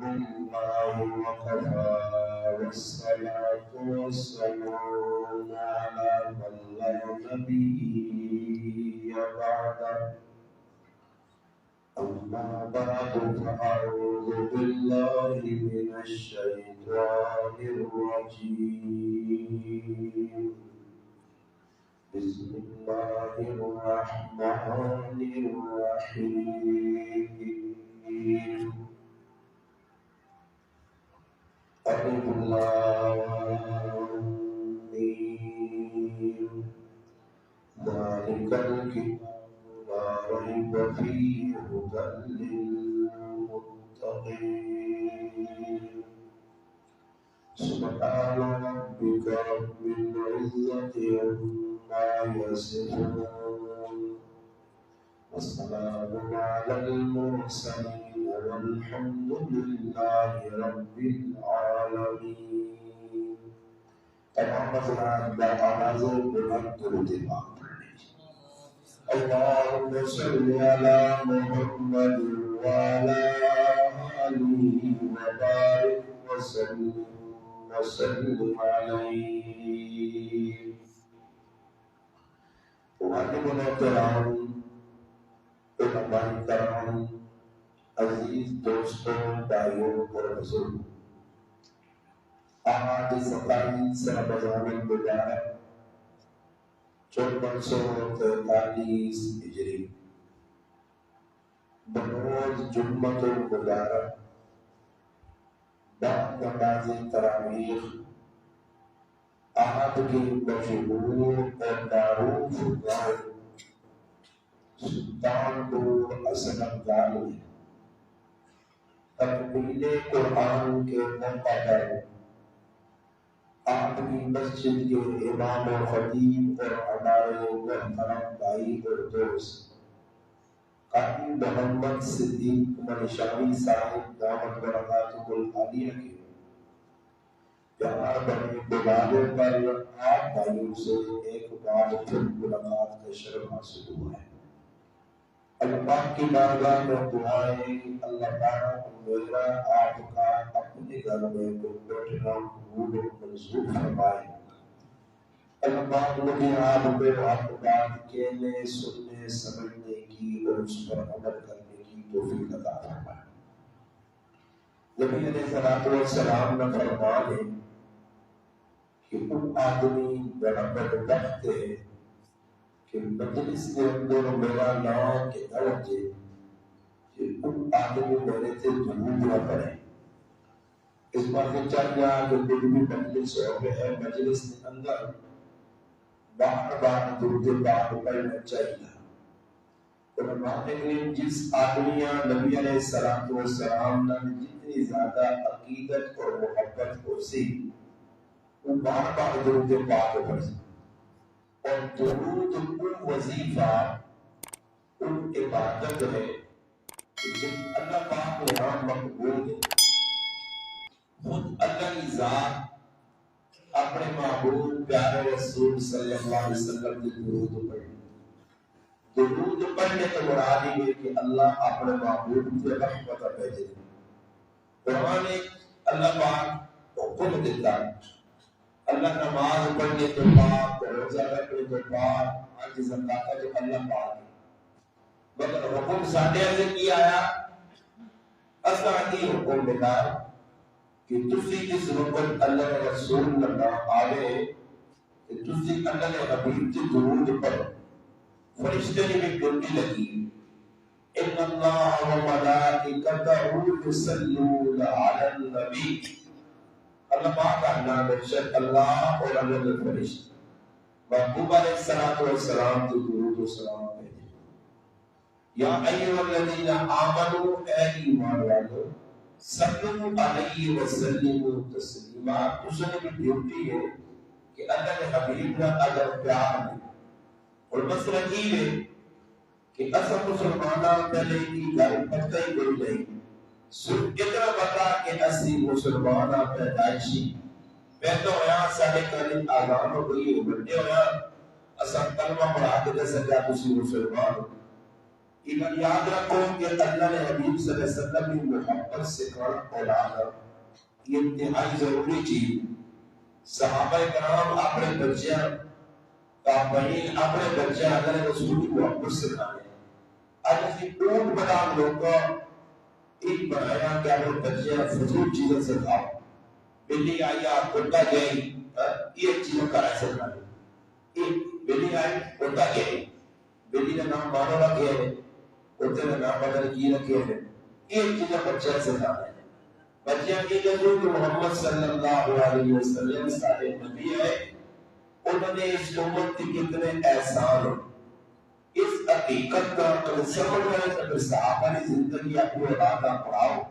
الله وكفى والصلاة والسلام على من لا نبي بعده أما بعد فأعوذ بالله من الشيطان الرجيم بسم الله الرحمن الرحيم ألف لام ميم ذلك الكتاب لا ريب فيه هدى للمتقين سبحان ربك رب العزة عما يصفون والسلام على المرسلين والحمد لله رب العالمين. تمام مسلمان بآواز بلند درود پاک اللهم صل على محمد وعلى آله وبارك وسلم عليه. معلمنا الكرام، علماء کرام، عزیز دوستوں، بھائیوں اور بزرگوں، آج 27 رمضان المبارک 1443 ہجری بروز جمعۃ المبارک بعد نماز تراویح آپ کی مشہور اور معروف گاؤں سلطانپور اسلم گاہ میں تکمیل قرآن کے موقع پر آپ کی مسجد کے امام و خطیب اور ہمارے محترم بھائی اور دوست قاری محمد صدیق منشاوی صاحب دامت برکاتہ العالیہ کے پیار بنے بلالے پر آپ بھائیوں سے ایک بار پھر ملاقات کا شرف حاصل ہوا ہے۔ اللہ پاک کی بارگاہ میں دعائیں اللہ پاک میرا آپ کا اپنے گھر میں بیٹھنا قبول و منظور فرمائے۔ اللہ پاک مجھے آپ کو آپ بات کہنے، سننے، سمجھنے کی اور اس پر عمل کرنے کی توفیق عطا فرمائے۔ نبی علیہ السلام نے فرمایا کہ وہ آدمی بڑا بدبخت ہے کہ مجلس کے اندر میرا نام کے درجے کہ ان آدمی میرے سے درود نہ پڑے۔ اس بات سے چل گیا کہ دل بھی مجلس ہو گئے ہے، مجلس کے اندر بار بار درود پاک پڑھنا چاہیے۔ علماء نے جس آدمیاں نبی علیہ السلام نے جتنی زیادہ عقیدت اور محبت کو سی وہ بار بار درود پاک پڑھے، اور درود ان وظیفہ ان عبادت ہے کہ جب اللہ پاک کے یہاں مقبول ہے۔ خود اللہ کی ذات اپنے محبوب پیارے رسول صلی اللہ علیہ وسلم کی درود پڑھے۔ درود پڑھنے تو مراد یہ کہ اللہ اپنے محبوب کی رحمت بھیجے۔ قرآن اللہ پاک حکم دیتا ہے، اللہ نماز پڑھنے کے بعد، روزہ رکھنے کے بعد، حج زکات کا جو اللہ پاک ہے، مگر حکم ساڈے سے کی آیا، اساں کی حکم دیتا کہ تسی جس وقت اللہ کے رسول نہ آوے کہ تسی اللہ کے حبیب کی درود پڑھو۔ فرشتے نے بھی ڈیوٹی لگی، ان اللہ و ملائکتہ یصلون علی النبی، اللہ پاک کا نام بے شک اللہ اور اللہ کے فرشتے محبوب علیہ السلام کی درود و سلام بھیجے۔ یا ایھا الذین آمنوا، اے ایمان والو، صلو علیہ وسلم تسلیما، اس نے بھی ڈیوٹی ہے کہ اللہ کے حبیب کا اگر پیار ہے۔ اور مسئلہ یہ ہے کہ اصل مسلمانہ پہلے کی گھر پتہ ہی کوئی نہیں، صرف اتنا پتا کہ اسی مسلمانہ پیدائشی پیدا ہویا سارے کاری آزان ہو گئی بڑے ہویا اساں کلمہ پڑھا کے دس گیا تسی مسلمان ہو۔ ایک یاد رکھو کہ اللہ نے حبیب صلی اللہ علیہ وسلم کی محبت سے کرنا اولاد یہ انتہائی ضروری چیز. صحابہ کرام اپنے بچے تابعین اپنے بچے اللہ رسول کی محبت سے کھانے. آج اسی اونٹ بدام لوگ کو ایک بنایا کہ اپنے بچے فضول چیزیں سے کھاؤ. بلی آئی آپ اٹھا گئی یہ چیزوں کا ایسے کھانے. بلی آئی اٹھا گئی بلی نے نام مانو رکھے ہیں اٹھے نے نام بدل کی رکھے ہیں. ایک چیزیں بچے سے کھانے. بچیاں کی جو کہ محمد صلی اللہ علیہ وسلم صاحب نبی ہے انہوں نے اس امت کی کتنے احسان اس حقیقت کا اگر سمجھ رہے اگر صحابہ نے زندگی اپنی اولاد کا پڑھاؤ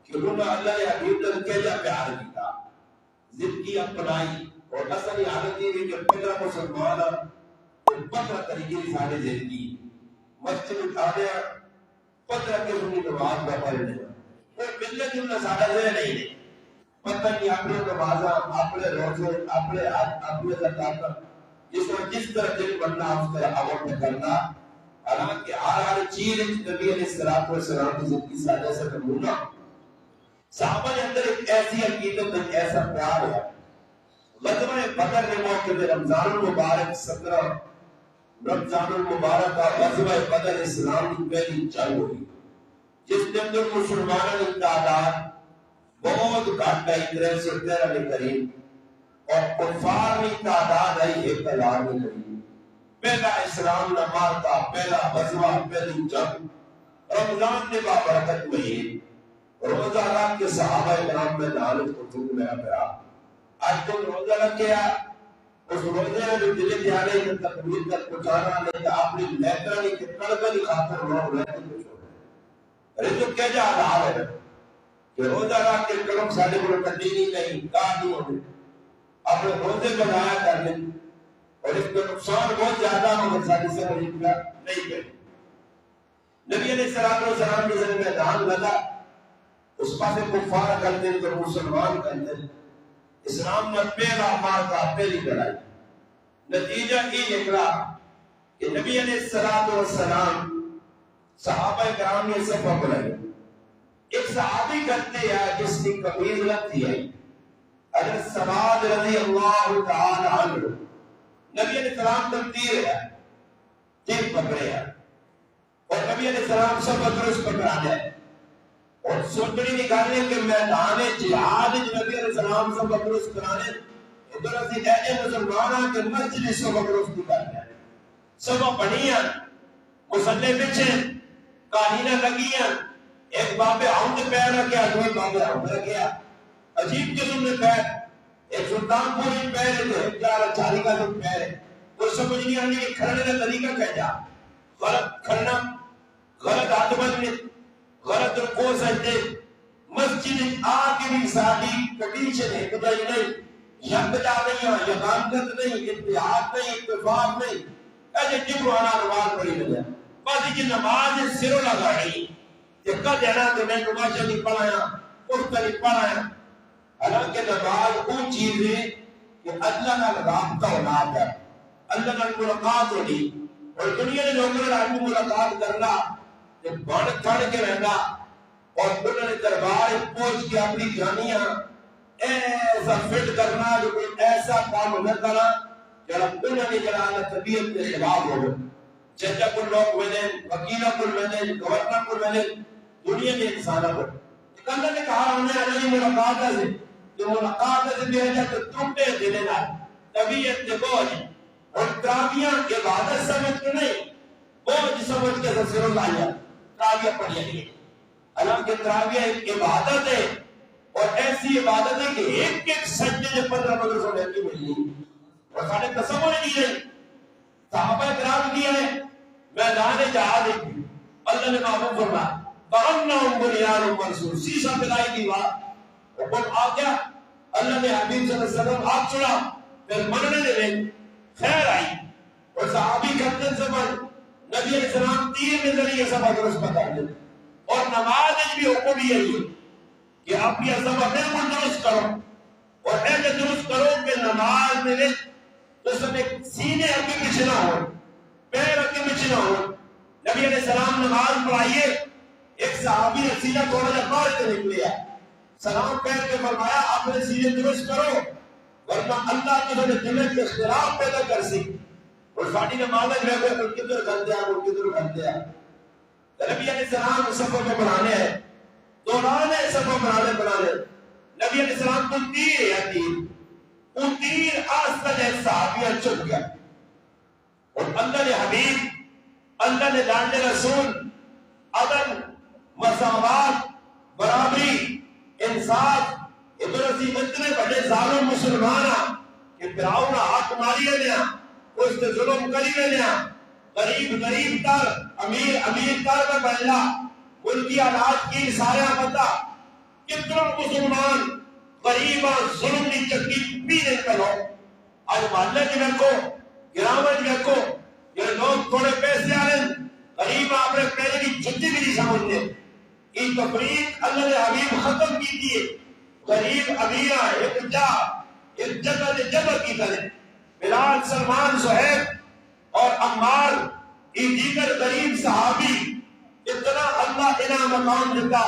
کہ انہوں نے اللہ نے حبیب تک کیا پیار کیا زندگی اپنائی. اور اصلی حالت یہ ہے کہ پہلا مسلمان پتہ طریقے کی ساری زندگی مسجد اٹھانے پتہ کے انہی نماز کا پڑھنے وہ ملت انہوں نے سارا دے نہیں دے پتہ نہیں اپنے نمازہ اپنے روزے اپنے زکاة جس طرح دل بننا اس طرح عمل میں کرنا. حالانکہ ہر چیز نبی علیہ السلام کی زندگی سادہ سے نمونہ. صحابہ کے اندر ایک ایسی عقیدت ایک ایسا پیار ہے. غزوہ بدر کے موقع پہ رمضان المبارک 17 رمضان المبارک کا غزوہ بدر اسلام کی پہلی جنگ ہوئی جس کے اندر مسلمانوں کی تعداد بہت گھٹ ہے 313 کے قریب اور کفار کی تعداد ہے 1000 کے قریب. پہلا اسلام نمال کا پہلا غزوہ پہلی جنگ رمضان نے بابرکت مہین روزہ رکھ کے صحابہ کرام میں دعوت کو تم میرا پیار. آج تم روزہ رکھے اس روزے میں جو دل دیانے کی تکمیل تک پہنچانا نہیں اپنی نیترانی کی کڑکڑی خاطر لوگ رہتے کچھ ہو رہے. رزق کیا جا رہا ہے کہ روزہ رکھ کے کلم ساڑھے کو تدینی نہیں کہا نہیں ہوتے اپنے روزے کو ضائع کر لیں اور اس کا نقصان بہت زیادہ مگر ساڑھے سے نہیں کریں. نبی علیہ السلام کی ذریعے میدان لگا اس پاسے کفار کرتے ہیں تو مسلمان کرتے ہیں. اسلام نے پہلا مار کا پہلی لڑائی نتیجہ یہ نکلا کہ نبی علیہ السلام صحابہ کرام نے صفحہ بنائی. ایک صحابی کرتے ہیں جس کی قمیض لگتی ہے حضرت سواد رضی اللہ تعالی عنہ نبی علیہ السلام تبدیر ہے تین پکڑے ہیں اور نبی علیہ السلام سب درست پکڑانے ہیں اور سنبری نکالنے کے میدان جہاد نبی علیہ السلام سب درست کرانے ادھر اسی اہل مسلمانوں کے مسجد سب درست نکالنے سب بنی ہیں مسلح پچھے کانینہ لگی ہیں. ایک بابے عمد پیر رکھیا دوئی بابے عمد رکھیا عجیب قسم میں پیر ایک سلطان پوری پیر ہے ایک جارہ چاری کا جو پیر ہے وہ سمجھ نہیں آنے کہ کھڑنے کا طریقہ کہہ جا غلط کھڑنا غلط ہاتھ بننے غلط رکو سجدے مسجد آگے بھی سادی کٹیچے نہیں کدائی نہیں یک جا نہیں ہے یقامت نہیں اتحاد نہیں اتفاق نہیں ایسے جبرانا نماز پڑھی لگا بس یہ نماز سروں لگا رہی یہ کہا دینا کہ میں نماز نہیں پڑھایا اس طرح پڑھایا. حالانکہ نماز وہ چیز ہے کہ اللہ کا رابطہ ہونا ہے اللہ کا ملاقات ہونی اور دنیا نے لوگوں نے ملاقات کرنا بڑھ تھڑ کے رہنا اور انہوں نے دربار پہنچ کے اپنی جانیاں ایسا فٹ کرنا جو کوئی ایسا کام نہ کرنا جب انہوں نے جلانا طبیعت کے خلاف ہو ججہ کو لوگ ملیں وکیلہ کو ملیں گورنر کو ملیں دنیا کے انسانہ کو اللہ نے کہا ہمیں اللہ ملاقات ہے جو ملاقات ہے بھی ہے کہ ٹوٹے دلے نہ طبیعت کے بوجھ اور تراویہ عبادت سمجھ کے نہیں بوجھ سمجھ کے سر لایا تراویہ پڑھیا نہیں. حالانکہ تراویہ ایک عبادت ہے اور ایسی عبادت ہے کہ ایک ایک سجدے سے 15 مدرسوں میں کی ملی اور سارے تصور نہیں رہے صحابہ کرام کی ہے میدان جہاد اللہ نے معلوم فرما فَأَنَّهُمْ بُنْيَانٌ مَرْصُوصٌ سیسا پلائی دیوار اور کون آ گیا اللہ نے حبیب صلی اللہ علیہ وسلم آپ چھوڑا پھر مرنے دے خیر آئی اور صحابی کرتے زمان نبی علیہ السلام تیر کے ذریعے سب درست بتا دیں اور نماز بھی حکم یہ ہے کہ آپ یہ سب بالکل درست کرو اور ایسے درست کرو کہ نماز میں تو سب ایک سینے اگے پیچھے نہ ہو پیر اگے پیچھے نہ ہو نبی علیہ السلام نماز پڑھائیے، ایک صحابی نے سینہ تھوڑا جا باہر سے نکلیا، سلام پہن کے فرمایا اپنے سینے درست کرو ورنہ اللہ تمہیں دل کے اختلاف پیدا کر سی۔ اور ساڑی نماز میں کوئی کدھر کر دیا کوئی کدھر کر دیا۔ نبی علیہ السلام سفر میں بنانے ہیں، دوران سفر بنانے نبی علیہ السلام کو تیر یا تیر، وہ تیر آستہ جیسے صحابیہ چپ گیا، اور اللہ نے حبیب، اللہ نے لانڈے رسول، عدل، مساوات، برابری، انصاف، ادھر اتنے بڑے ظالم مسلمان کہ فرعون حق ماری لیا، اس نے ظلم کری لیا، غریب تر، امیر تر میں بنلا، ملکی حالات کی سارے پتا، کتنا مسلمان غریباں ظلم کی چکی پینے کرو۔ آج محلے کی دیکھو، گرامر کی دیکھو، یہ لوگ تھوڑے پیسے آ رہے ہیں، غریب اپنے پیرے کی جتی بھی نہیں سمجھتے۔ یہ تفریق اللہ نے حبیب ختم کی تھی، غریب امیرہ ایک جگہ نے جمع کی کرے، بلال، سلمان، صہیب اور عمار، یہ دیگر غریب صحابی، اتنا اللہ انعام مقام دیتا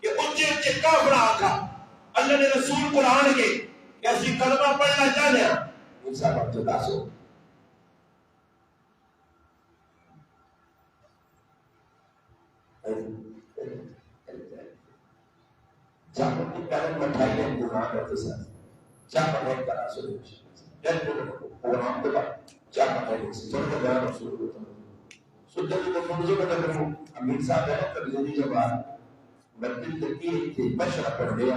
کہ اونچے کافر آقا اللہ نے رسول قرآن کے کیسی کلمہ پڑھنا چاہنے ہیں ان سب ابتدا سو جاپن کی پہلے مٹھائی نے گناہ کرتے ساتھ جاپن ایک طرح سے جن کو قرآن کے بعد جاپن ایک سے چھوڑے گیا رسول ہوتا سجد کو منظور میں کروں امیر صاحب ہے کبھی زندگی جبان مدد تکی تھی بشرہ پڑھ دیا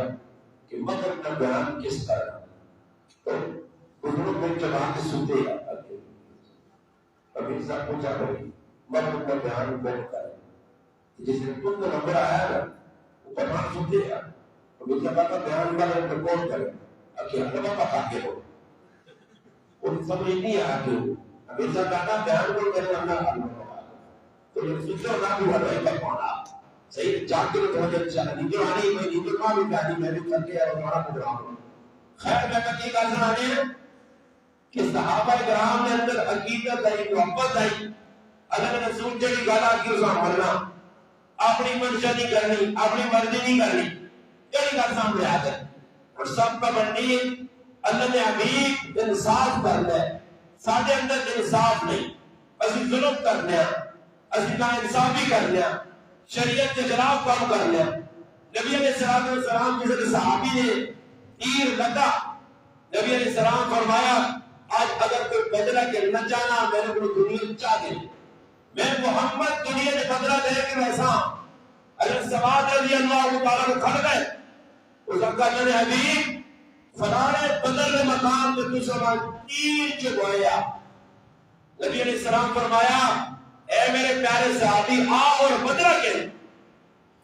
کہ مغرب کا بیان کس طرح تو انہوں نے جبان سے سنتے ہیں امیر صاحب پوچھا کریں مغرب کا بیان کون کرے جس نے تم کو نمبر آیا ہے وہ بیان سنتے ہیں امیر صاحب کا بیان والے کو کون کرے اکیل لگا پتا کے ہو ان سمجھ نہیں آیا کہ امیر صاحب کا بیان کون کرے اللہ تو یہ فکر نہ بھی ہوا ہے پانا صحیح جاکر تو ہو جائے نیچے آنی میں نیچے ماں بھی جانی میں بھی کر کے اور ہمارا پروگرام خیر میں کہتی ہے کہا سنانے ہیں کہ صحابہ کرام نے اندر عقیدت آئی محبت آئی اللہ نے رسول جڑی گالا کی اسا مرنا اپنی منشا نہیں کرنی اپنی مرضی نہیں کرنی جڑی گال سامنے آ جائے اور سب کا بننی اللہ نے حبیب انصاف کرنا ہے ساڑھے اندر انصاف نہیں اسی ظلم کرنے ہیں اسی نا انصافی کر لیا شریعت کے خلاف کام کر لیا نبی علیہ السلام کے صحابی نے تیر لگا نبی علیہ السلام فرمایا آج اگر کوئی بدلہ کے نہ جانا میں نے کوئی دنیا چاہ دے میں محمد دنیا نے بدلہ دے کے ویسا اگر سواد رضی اللہ تعالیٰ کو کھڑ گئے اس وقت اللہ نے حبیب فلانے بدل مقام میں تو سمان تیر چگویا نبی علیہ السلام فرمایا اے میرے پیارے صحابی آ اور بدلہ کے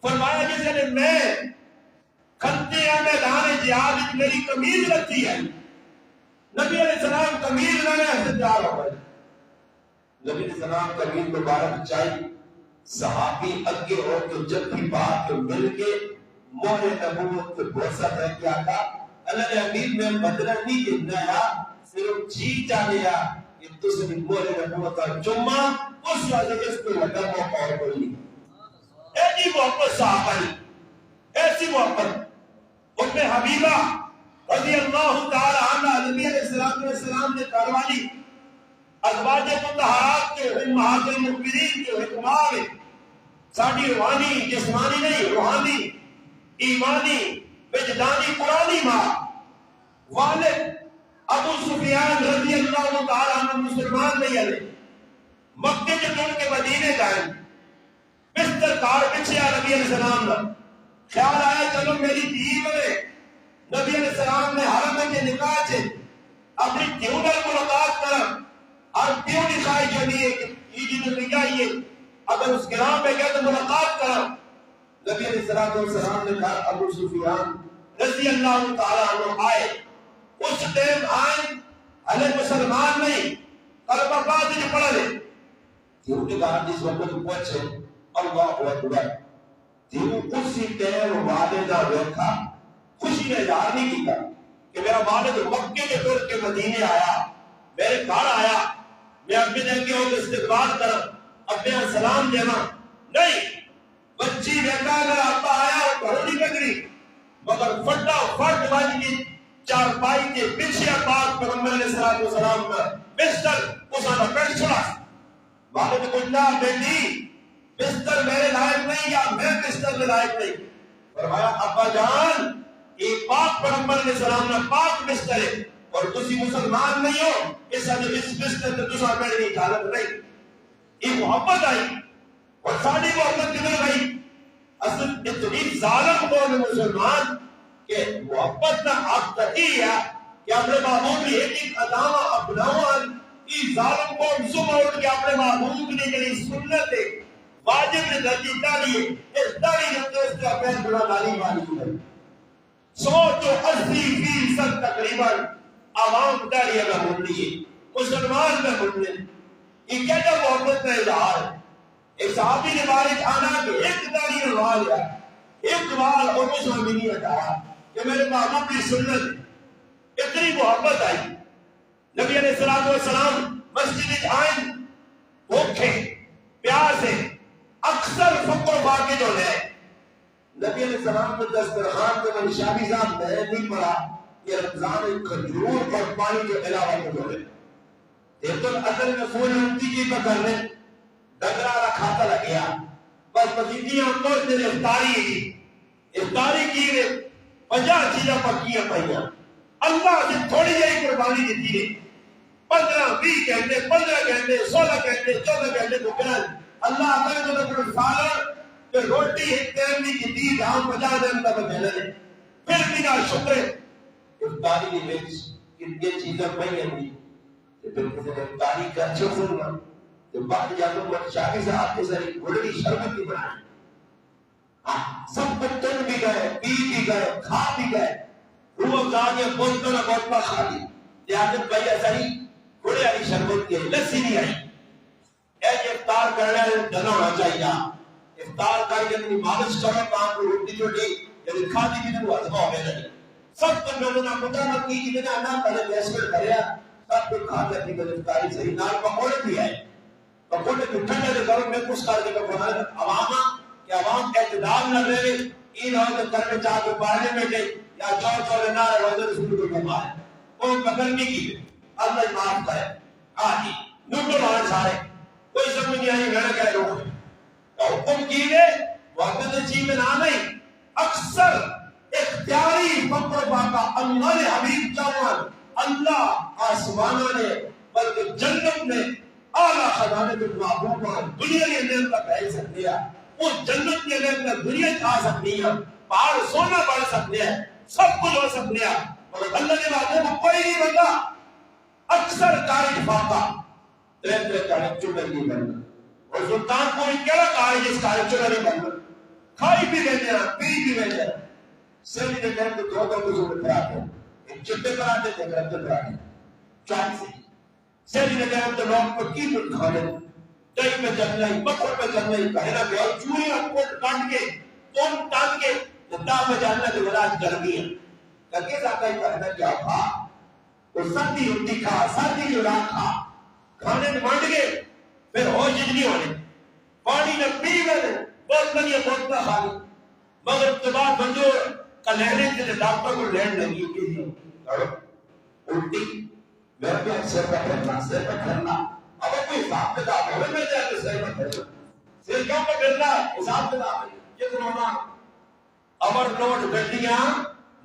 فرمایا جسے نے میں کھلتے ہیں میدان جہاد میری قمیض رکھتی ہے نبی علیہ السلام قمیض لانے حسد جا رہا ہے نبی علیہ السلام قمیض مبارک چاہی صحابی اگے ہو تو جب بھی بات مل کے مہر نبوت کے بوسہ ہے کیا تھا اللہ نے حبیب میں بدلہ نہیں دینا ہے صرف جی جانے یا یہ تو سے مہر نبوت کا چمہ اس وجہ اس کو لگا موقع اور کوئی نہیں ایسی محبت صحابہ ایسی محبت ان میں حبیبہ رضی اللہ تعالی عنہ نبی علیہ السلام نے کروالی ازواج مطہرات کے امہات المؤمنین کے حکماں میں ساڑھی روحانی جسمانی نہیں روحانی ایمانی وجدانی قرآنی ماں والد ابو سفیان رضی اللہ تعالی عنہ مسلمان نہیں علیہ مکے کے ٹوڑ کے مدینے جائیں بستر کار پچھے آ نبی علیہ السلام نے خیال آیا چلو میری دھی بنے نبی علیہ السلام نے حرم کے نکاح سے اپنی دیو نال ملاقات کرا اور دیو نکاح جو نہیں ہے یہ جو نکاح یہ اگر اس گرام میں گیا تو ملاقات کرا نبی علیہ السلام نے کہا ابو سفیان رضی اللہ تعالیٰ عنہ آئے اس ٹائم آئے علیہ مسلمان نہیں کلمہ بعد جو پڑھا لے دیو نکاح جس وقت پوچھے اللہ اکبر دیو اسی ٹائم والدہ بیٹھا خوشی نے اظہار نہیں کیتا کہ میرا والد مکے کے دور کے مدینے آیا میرے گھر آیا میں اپنے دن کے ہوتے استقبال کرا ابے سلام دینا نہیں، بچی بیٹا اگر ابا آیا اور گھروں نہیں پکڑی مگر فٹا فٹ بج کی چارپائی کے پیچھے پاک پیغمبر علیہ السلام کا بستر اسا بیٹھ چھوڑا، والد نے پوچھا بیٹی بستر میرے لائق نہیں یا میں بستر میں لائق نہیں؟ فرمایا ابا جان یہ پاک پیغمبر علیہ السلام کا پاک بستر ہے اور تسی مسلمان نہیں ہو، اس بستر تے تساں بیٹھنے کی اجازت نہیں۔ یہ محبت آئی اور ساری محبت کدھر گئی؟ اصل اتنی ظالم قوم مسلمان کہ محبت نہ حق تھی ہے کہ اپنے محبوب کی ایک ایک ادامہ اپناوان، یہ ظالم قوم صبح اٹھ کے اپنے محبوب نے جنہی سنت ہے واجب نے درجی داری ہے، اس داری نے اس کا پہل بڑا داری والی ہے۔ 180% تقریباً عوام داری میں ہوتی ہے، مسلمان میں ہوتے ہیں۔ یہ کہتا محبت کا اظہار ہے۔ ایک صحابی نے بارش آنا کہ ایک داری نے وہاں لیا، ایک وال اور اس میں بھی نہیں ہٹایا کہ میرے محبوب کی سنت، اتنی محبت آئی۔ نبی علیہ السلام مسجد آئیں بھوکے پیاسے اکثر فقر واقع جو ہے، نبی علیہ السلام نے دسترخوان کے میں شامی صاحب میں نہیں پڑا کہ رمضان کھجور اور پانی کے علاوہ کو ہے دیکھو اصل میں فول انتی کی پکر لیں ڈگرا رکھاتا لگیا بس مزیدیاں موجھ نے افطاری کی گئے 50 چیزیں پکیاں پہیاں اللہ سے تھوڑی جائی قربانی دیتی ہے 15-20 گھنٹے 15 گھنٹے 16 گھنٹے 14 گھنٹے کو کرن اللہ اگر تو لکڑ سالر کہ روٹی ایک ٹائم نہیں کی 30 دھام 50 دن کا بھیلے نے پھر بھی نہ شکر افطاری کی بیچ کتنی چیزیں پہیاں دی پھر کسی نے افطاری کا اچھو سننا تو بعد جاتوں کو شاہی صاحب کے ذریعے گھڑی شربت کی بنائیں سب بچن بھی گئے پی بھی گئے کھا بھی گئے روح آگے بولتوں نے بولتا کھا لی دیادت بھائی ایساری گھڑی آئی شربت کی لسی نہیں آئی ایج افطار کرنے جنہ ہونا چاہیے افطار کر کے اپنی مالش کرو کام کو روٹی چھوٹی یعنی کھا دی بھی تو عظمہ ہوئے لگے سب کو میں نے مطلب کی کہ میں نے پہلے بیسکر کریا سب کو کھا کے اپنی گرفتاری صحیح نال پکوڑے بھی آئے پکوڑے بھی ٹھنڈے دے کرو میں کچھ کر کے پکوڑے عوامہ کہ عوام اعتدال نہ رہے این ہوئے تو کرنے چاہ کے پڑھنے میں گئے یا چور نارے روزے رسول کو کمائے کوئی پکڑ نہیں کی اللہ معاف کرے آجی نوٹو مارے سارے کوئی سمجھ نہیں آئی گھڑے کہہ لوگ حکم کیے وقت چیز میں نہ نہیں اکثر اختیاری فقر باقا اللہ نے حبیب چاہوان اللہ آسمانہ نے بلکہ جنت نے اعلیٰ خزانے کے محبوب پر دنیا کے اندر کا پہل سکتے ہیں وہ جنت کے اندر دنیا کھا سکتی ہے پہاڑ سونا پڑ سکتے ہیں سب کچھ ہو سکتے ہیں اور اللہ کے محبوب کو کوئی نہیں بنتا اکثر کاری فاقہ ترے کاری چڑھے نہیں بننا اور سلطان پوری کیا کاری جس کاری چڑھے نہیں بننا کھائی بھی لینے پی بھی لینے سیلی نے کہنے تو دو کچھ ہوئے پراتے ایک چٹے پراتے تھے گرد پراتے چاہی سے سیلی نے کہنے تو لوگ پر کی پر کھانے دہی میں جل نہیں مکھر میں جل نہیں کہنا کہ اور چوری اور کوٹ کانٹ کے کون ٹان کے جتا میں جلنا تو وراج جل گیا کہ ساکہ ہی کہنا کیا کھا اور سردی ہوتی کھا سردی جو راہ کھا کھانے میں مانڈ گئے پھر ہوش نہیں ہونے پانی میں پی گئے بہت بنی بہت خالی مگر اتباع بنجور کا لہنے کے ڈاکٹر کو لہن لگی کی دی الٹی میرے بھی سر پر پھرنا اب کوئی حساب کتاب ہوئے میں جائے تو سر پر پھرنا سر کیوں پر پھرنا حساب کتاب ہے یہ کرونا اوور لوڈ گڈیاں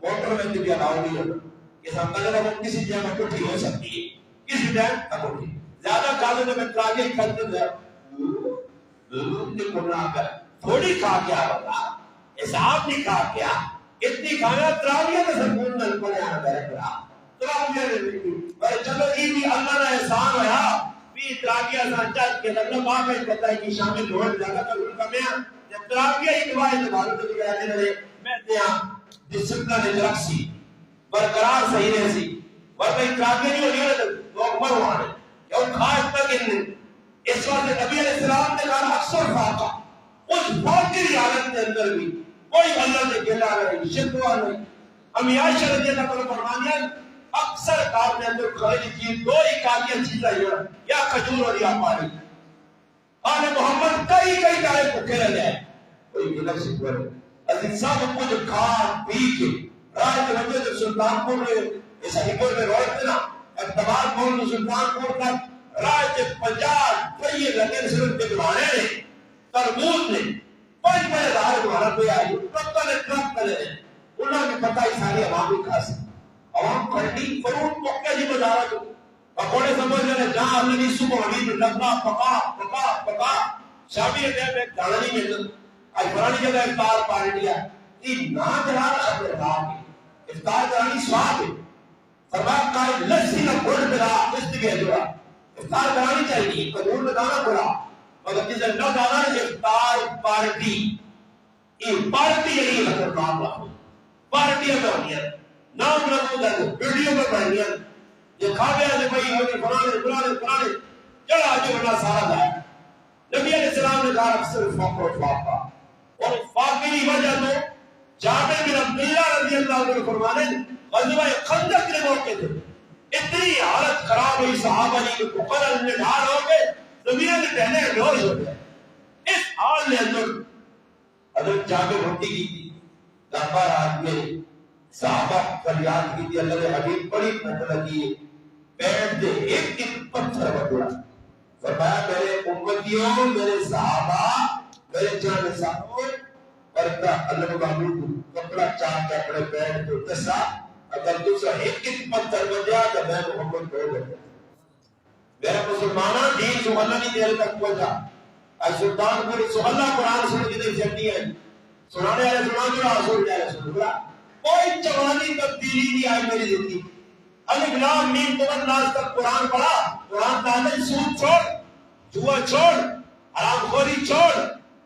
موٹر میں بھی الاؤ نہیں ہوتا یہ سب کا جب کسی جگہ میں کٹھی ہو سکتی ہے کسی جگہ اکٹھی زیادہ کھانے میں تراغی کرتے تھے تھوڑی کھا کیا ہوگا حساب نہیں کھا کیا اتنی کھانا تراغیہ میں سکون نل پڑے آنا کرے گا تراغیہ نے بھی چلو یہ بھی اللہ نے احسان ہویا بھی تراغیہ سانچہ کے لگنا باپ ہے پتہ ہے کہ شامل ہوئے جاگا تو ان کا میں جب تراغیہ ایک بار اتباروں کو دکھایا دے رہے میں دیا ڈسپلن ادرک سی برقرار صحیح رہے سی ورنہ تراغیہ نہیں ہو رہی لوگ مر ہوانے کہ وہ کھا اتنا گرنے اس وقت نبی علیہ السلام نے کہا اکثر فاقہ اس فاقری حالت کے اندر بھی کوئی اللہ نے گلا نہیں شکوا نہیں ہم عائشہ رضی اللہ عنہ فرمانیاں اکثر کام کے اندر خرید کی دو ہی کامیاں چیزیں ہیں یا کھجور اور یا پانی آل محمد کئی تارے بھوکے رہ جائے کوئی گلک شکوہ ہے عزیز صاحب کچھ کھا پی کے رائے کے وجہ سے سلطان پور میں اس حکر میں روئے تھے نا اقتبار پور میں سلطان پور کا رائے کے 50 پہیے لگے صرف کے دوانے نے تربوز نے 5,000 دوانا پہ آئی ٹرک کرے ہیں انہوں نے پتہ ہی ساری عوامی خاصی عوام کھڑی فروٹ پکے جی بجارہ جو پکوڑے سمجھ لیں جہاں ہم نے صبح حدید لگنا پکا شامی ٹائم ایک دانا نہیں ملتا آج پرانی جگہ افطار پانی لیا تین نا جلانا اپنے افطار کرانی سواب ہے فرمایا کائی لسی نہ گھوڑ پلا اس لیے جوڑا افطار کرانی چاہیے قدور میں دانا پڑا مگر جسے نہ دانا افطار پارٹی یہ پارٹی یہی حضرت معاملہ پارٹیاں میں ہونی ہے نام رکھو گا ویڈیو میں پڑھنی ہے یہ کھاوے آجے بھائی ہوگی فلانے چلا آجے بنا سارا جائے نبی علیہ السلام نے کہا اکثر فاقہ و فاقہ اور فاقی وجہ تو جابر بن عبداللہ رضی اللہ عنہ فرمانے غزوہ خندق کے موقع تھے اتنی حالت خراب ہوئی صحابہ نے کہ بخار نے ڈھال ہو گئے زمین میں ٹہنے بےہوش ہو گئے اس حال میں اندر حضرت جابر روٹی کی تھی لمبا رات میں صحابہ فریاد کی تھی اللہ نے حبیب بڑی بھوک لگی بیٹھ دے ایک پتھر بدلا فرمایا میرے امتیوں میرے صحابہ میرے جان ساتھوں اور اللہ معبود کپڑا چاہ کے اپنے بیٹھ دو کسا اگر دوسرا ایک پتھر بجا تو میں محمد کو ہو گیا میرا مسلمانہ دین سبحانہ نہیں دیر تک پہنچا آج سلطان پوری سبحانہ قرآن سنے کی دیر جنٹی ہے سنانے آئے سنانے جو آسول جائے سنانے کوئی جوانی تبدیلی نہیں آئی میری زندگی الف لام میم تمن ناس تک قرآن پڑھا قرآن تعالی سود چھوڑ جوا چھوڑ حرام خوری چھوڑ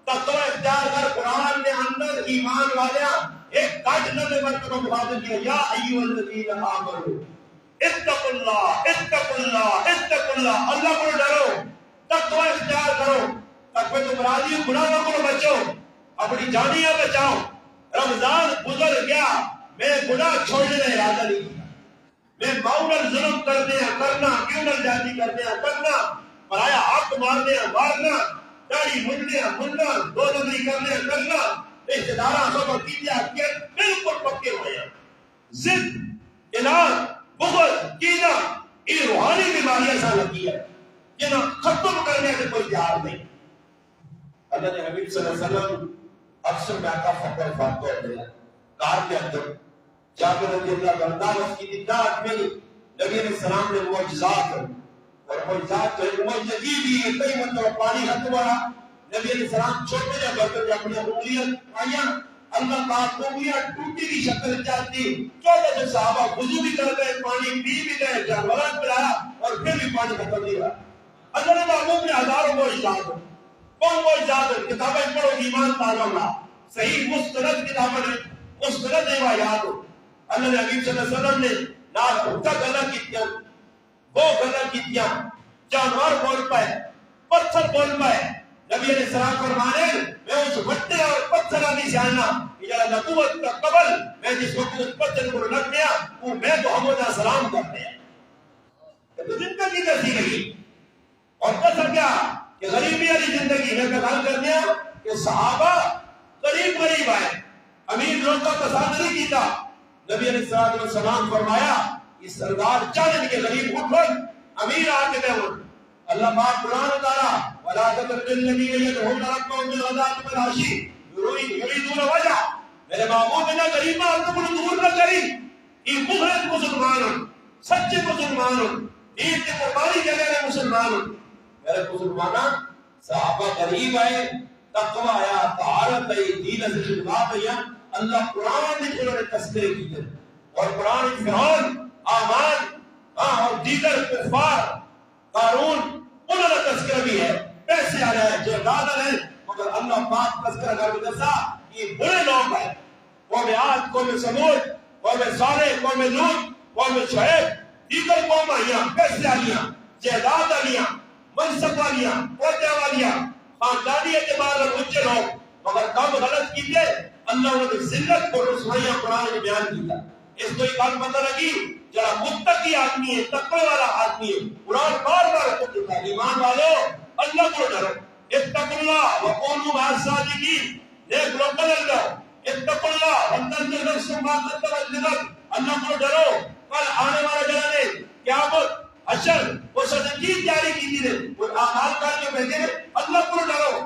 تقوی اختیار کر قرآن نے اندر ایمان والیاں ایک کاٹ نبی مرتبہ مخاطب کیا یا ایوہ الذین آمنوا اتقوا اللہ اللہ کو ڈرو تقوی اختیار کرو تقوی تو مرادی گناہوں کو بچو اپنی جانیاں بچاؤ رمضان گزر گیا میں گناہ چھوڑنے کا ارادہ نہیں کیا میں معمول ظلم کرنا کیونل جاتی کرنا پرایا حق مارنا داڑھی مننا دو نظری کرنا رشتہ داراں سب کیتیا کہ بالکل پکے ہوئے ہیں ضد اعلان بغض کینہ یہ روحانی بیماریاں سا لگی ہے جنہیں ختم کرنے سے کوئی تیار نہیں اللہ نے حبیب صلی اللہ علیہ وسلم اکثر میں آقا فقر فاتح ہوتے ہیں کار کے اندر جابر رضی اللہ عنہ اس کی دقات میں نبی علیہ السلام نے معجزات اور معجزات تو ایک معجزی بھی کئی مرتبہ پانی ختم ہوا نبی علیہ السلام چھوٹے جا برتن اپنی انگلیاں آئیاں اللہ پاک انگلیاں ٹوٹی کی شکل چاہتی 14 سے صحابہ وضو بھی کر گئے پانی پی بھی گئے جانورات پلایا اور پھر بھی پانی ختم نہیں ہوا اللہ نے معلوم نے ہزاروں معجزات کون معجزات کتابیں پڑھو ایمان تعالیٰ صحیح مستند کتابیں مستند روایات اللہ نے حبیب صلی اللہ علیہ وسلم نے نہ اٹھا گلا کیتیاں وہ گلا کیتیاں جانور بول پائے پتھر بول پائے نبی علیہ السلام فرمانے میں اس وٹے اور پتھر آنی جاننا یا نبوت کا قبل میں جس وقت اس پتھر کو رکھ دیا وہ میں محمد علیہ السلام کرتے ہیں تو زندگی کیسی گئی اور کسر کیا کہ غریبی والی زندگی میں بیان کر دیا کہ صحابہ قریب آئے امیر لوگ کا تصادر نہیں کیتا نبی علیہ السلام فرمایا یہ سردار چاند کے غریب اٹھن امیر آتے میں اٹھ اللہ پاک قرآن اتارا وَلَا تَتَرْجِ الَّذِينَ يَدْعُونَ رَبَّهُم بِالْغَدَاةِ وَالْعَشِيِّ يُرِيدُونَ وَجْهَهُ میرے معبود نے غریبہ آپ کو دور نہ کری یہ مخلص مسلمان سچے مسلمان عید کے قربانی کے لیے مسلمان میرے مسلمانہ صحابہ غریب آئے تقوی آیا طہارت آئی دین سے خدمات آئی اللہ قرآن نے انہوں نے تذکرے کی تھے اور قرآن فرعون آمان اور دیگر کفار قارون انہوں نے تذکرہ بھی ہے پیسے آ رہے ہیں جہداد آ رہے ہیں مگر اللہ پاک تذکرہ کر کے دسا یہ بڑے لوگ ہیں قوم عاد قوم سمود قوم صالح قوم لوط قوم شعیب دیگر قوم آئیاں پیسے آئیاں جہداد آئیاں منصب والیاں عہدے والیاں خاندانی اعتبار اور اونچے لوگ مگر کام غلط کیتے اللہ نے ذلت کو رسوائیاں قرآن میں بیان کیا اس کو ایک بات پتہ لگی جڑا متقی آدمی ہے تقوی والا آدمی ہے قرآن بار بار کہتا ہے ایمان والو اللہ کو ڈرو اتقوا اللہ وکونوا مع الصادقین، نیک لوگ بدل لو، اتقوا اللہ وانتظر نفس ما قدمت لغد، اللہ کو ڈرو کل آنے والا جلانے قیامت حشر وہ سزا کی تیاری کی تھی وہ اعمال کر کے بھیجے، اللہ کو ڈرو۔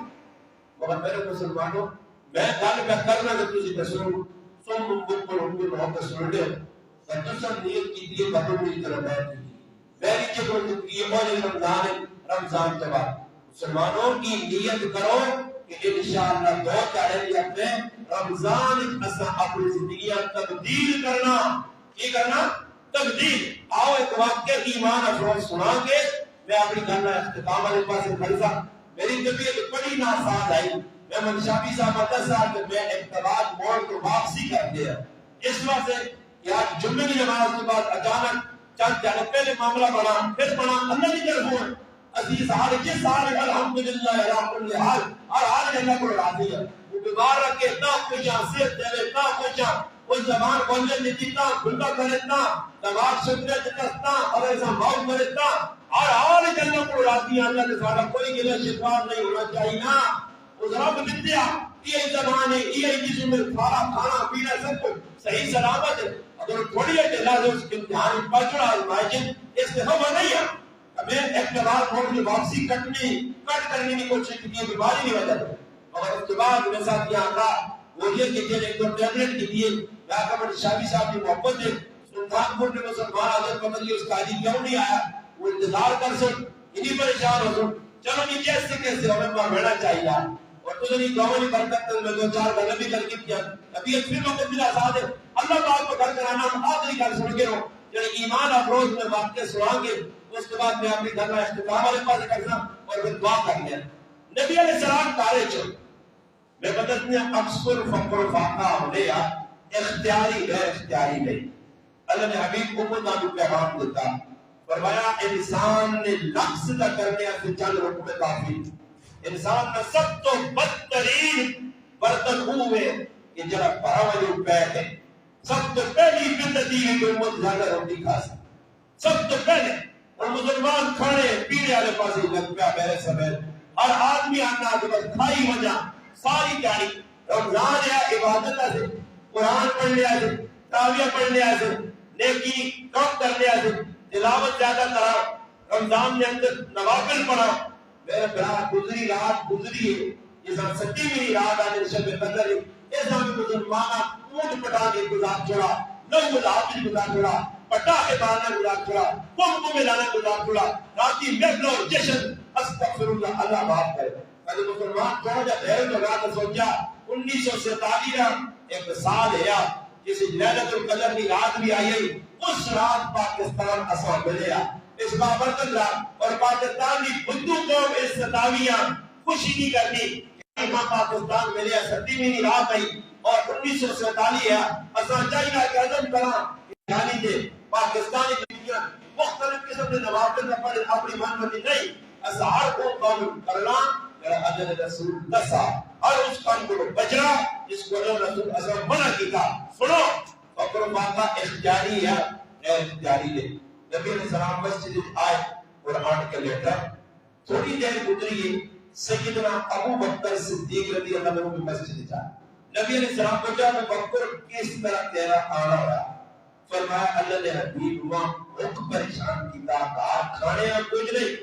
مگر میرے مسلمانوں میں گل میں کرنا کہ تجھے دسوں سن ممکن پر ان کو محبت سن لے دوسر نیت کی دیئے بدل نہیں طرح بات کی میری چکر زندگی اور رمضان کے بعد مسلمانوں کی نیت کرو کہ انشاءاللہ دو چیلنج اپنے رمضان اپنی زندگیاں تبدیل کرنا، کی کرنا تبدیل۔ آؤ ایک واقعہ ایمان افروز سنا کے میں اپنی کرنا اختتام والے پاس خرچہ میری طبیعت بڑی ناساز آئی، میں منشافی صاحب 10 سال کے میں اقتباس موڑ کو واپسی کر دیا اس وقت سے کہ آج جمعے کی نماز کے بعد اچانک چند جانے پہلے معاملہ بڑھا پھر بڑھا اللہ کی طرف ہوں عزیز حال جس حال الحمدللہ الحمد حال اور حال اللہ کو راضی ہے وہ بیمار رکھ کے اتنا خوشاں صحت دے اتنا خوشاں کوئی زبان بولنے جتنا کھلتا کرتا دماغ سننے جتنا اور ایسا موت کرتا اور حال اللہ کو راضی ہے اللہ کے سارا کوئی گلے شکوار نہیں ہونا چاہیے نا اس رب ودیا یہ زبان ہے یہ جسم میں سارا کھانا پینا سب کچھ صحیح سلامت ہے اگر تھوڑی ہے کہ اللہ اس کے امتحان پچڑا ماجد اس سے ہوا نہیں ہے ہمیں اقتدار موڑ کی واپسی کٹ کرنے کی کوشش کی ہے بیماری نہیں وجہ اور اس کے بعد میرے ساتھ یہ آقا وہ یہ کہ ایک دو ٹیبلٹ کے لیے یا کمر شافی صاحب کی محبت ہے سلطان پور میں مسلمان حضرت قمری اس قاضی کیوں نہیں آیا وہ انتظار کر سن انہی پریشان ہو سن چلو نہیں کیسے کیسے ہمیں وہاں بیٹھنا چاہیے اور تو نہیں گاؤں نہیں برکت میں دو چار گھر بھی کر کے کیا ابھی ایک پھر وقت ملا آزاد ہے اللہ پاک کو گھر کرانا ہم آخری گھر سن کے رہو یعنی ایمان افروز میں واقعہ سنا کے اس کے بعد میں اپنی گھر میں اختتام والے پاس کرنا اور پھر دعا کر لیا نبی علیہ السلام کارے چھو میں بدلنے اکثر فقر فاقہ ہونے یا اختیاری غیر اختیاری نہیں اللہ نے حبیب امت نامو پیغام دیتا فرمایا انسان نے لفظ کا کرنے سے چل رکھنے کافی انسان نے سب تو بدترین برتن ہوئے کہ جرا پراوے پیر ہے سب تو پہلی بدتی ہے کہ امت زیادہ روٹی کھا سکتا سب تو پہلے اور مسلمان کھانے پینے والے پاس ہی لگ پیا میرے سمیر اور آدمی آنا کہ بس کھائی وجہ ساری تیاری رمضان یا عبادت سے قرآن پڑھ لیا سے تراویح پڑھ لیا سے نیکی کم کر لیا سے تلاوت زیادہ کرا رمضان میں اندر نوافل پڑھا میرے برا گزری رات گزری ہے یہ سب سچی میری رات آنے شب قدر ہے ایسا بھی مسلمانہ اونٹ پٹا کے گزار چھوڑا لو گزار بھی گزار چھوڑا پٹا کے بارنا گزار چھوڑا کم کو ملانا گزار چھوڑا راتی محفل اور جشن استغفر اللہ اللہ معاف کرے میں مسلمان تھوڑا جا دیر لگا کر سوچا 1947 ایک سال ہے جس لیلۃ القدر کی رات بھی آئی ہے اس رات پاکستان اساں ملیا اس بابرکت رات اور پاکستان کی بدو قوم اس 27 خوشی نہیں کرنی ماں پاکستان ملیا 70ویں رات آئی اور 1947 ہے اساں چاہیے کہ عزم کرا یعنی کہ پاکستانی دنیا مختلف قسم کے نوافل پر اپنی منفرد نہیں ازہار کو قوم کرنا میرا اجل رسول دسا اور اس کام کو بچنا جس کو رسول اعظم منع کیا سنو فقر ماتا اختیاری ہے غیر اختیاری ہے نبی علیہ السلام مسجد آئے قرآن کے لیٹا تھوڑی دیر گزری سیدنا ابو بکر صدیق رضی اللہ عنہ کی مسجد جائے نبی علیہ السلام کو جا میں بکر کس طرح تیرا آنا رہا فرمایا اللہ نے حبیب ماں رخ پریشان کی کار کھانے اور کچھ نہیں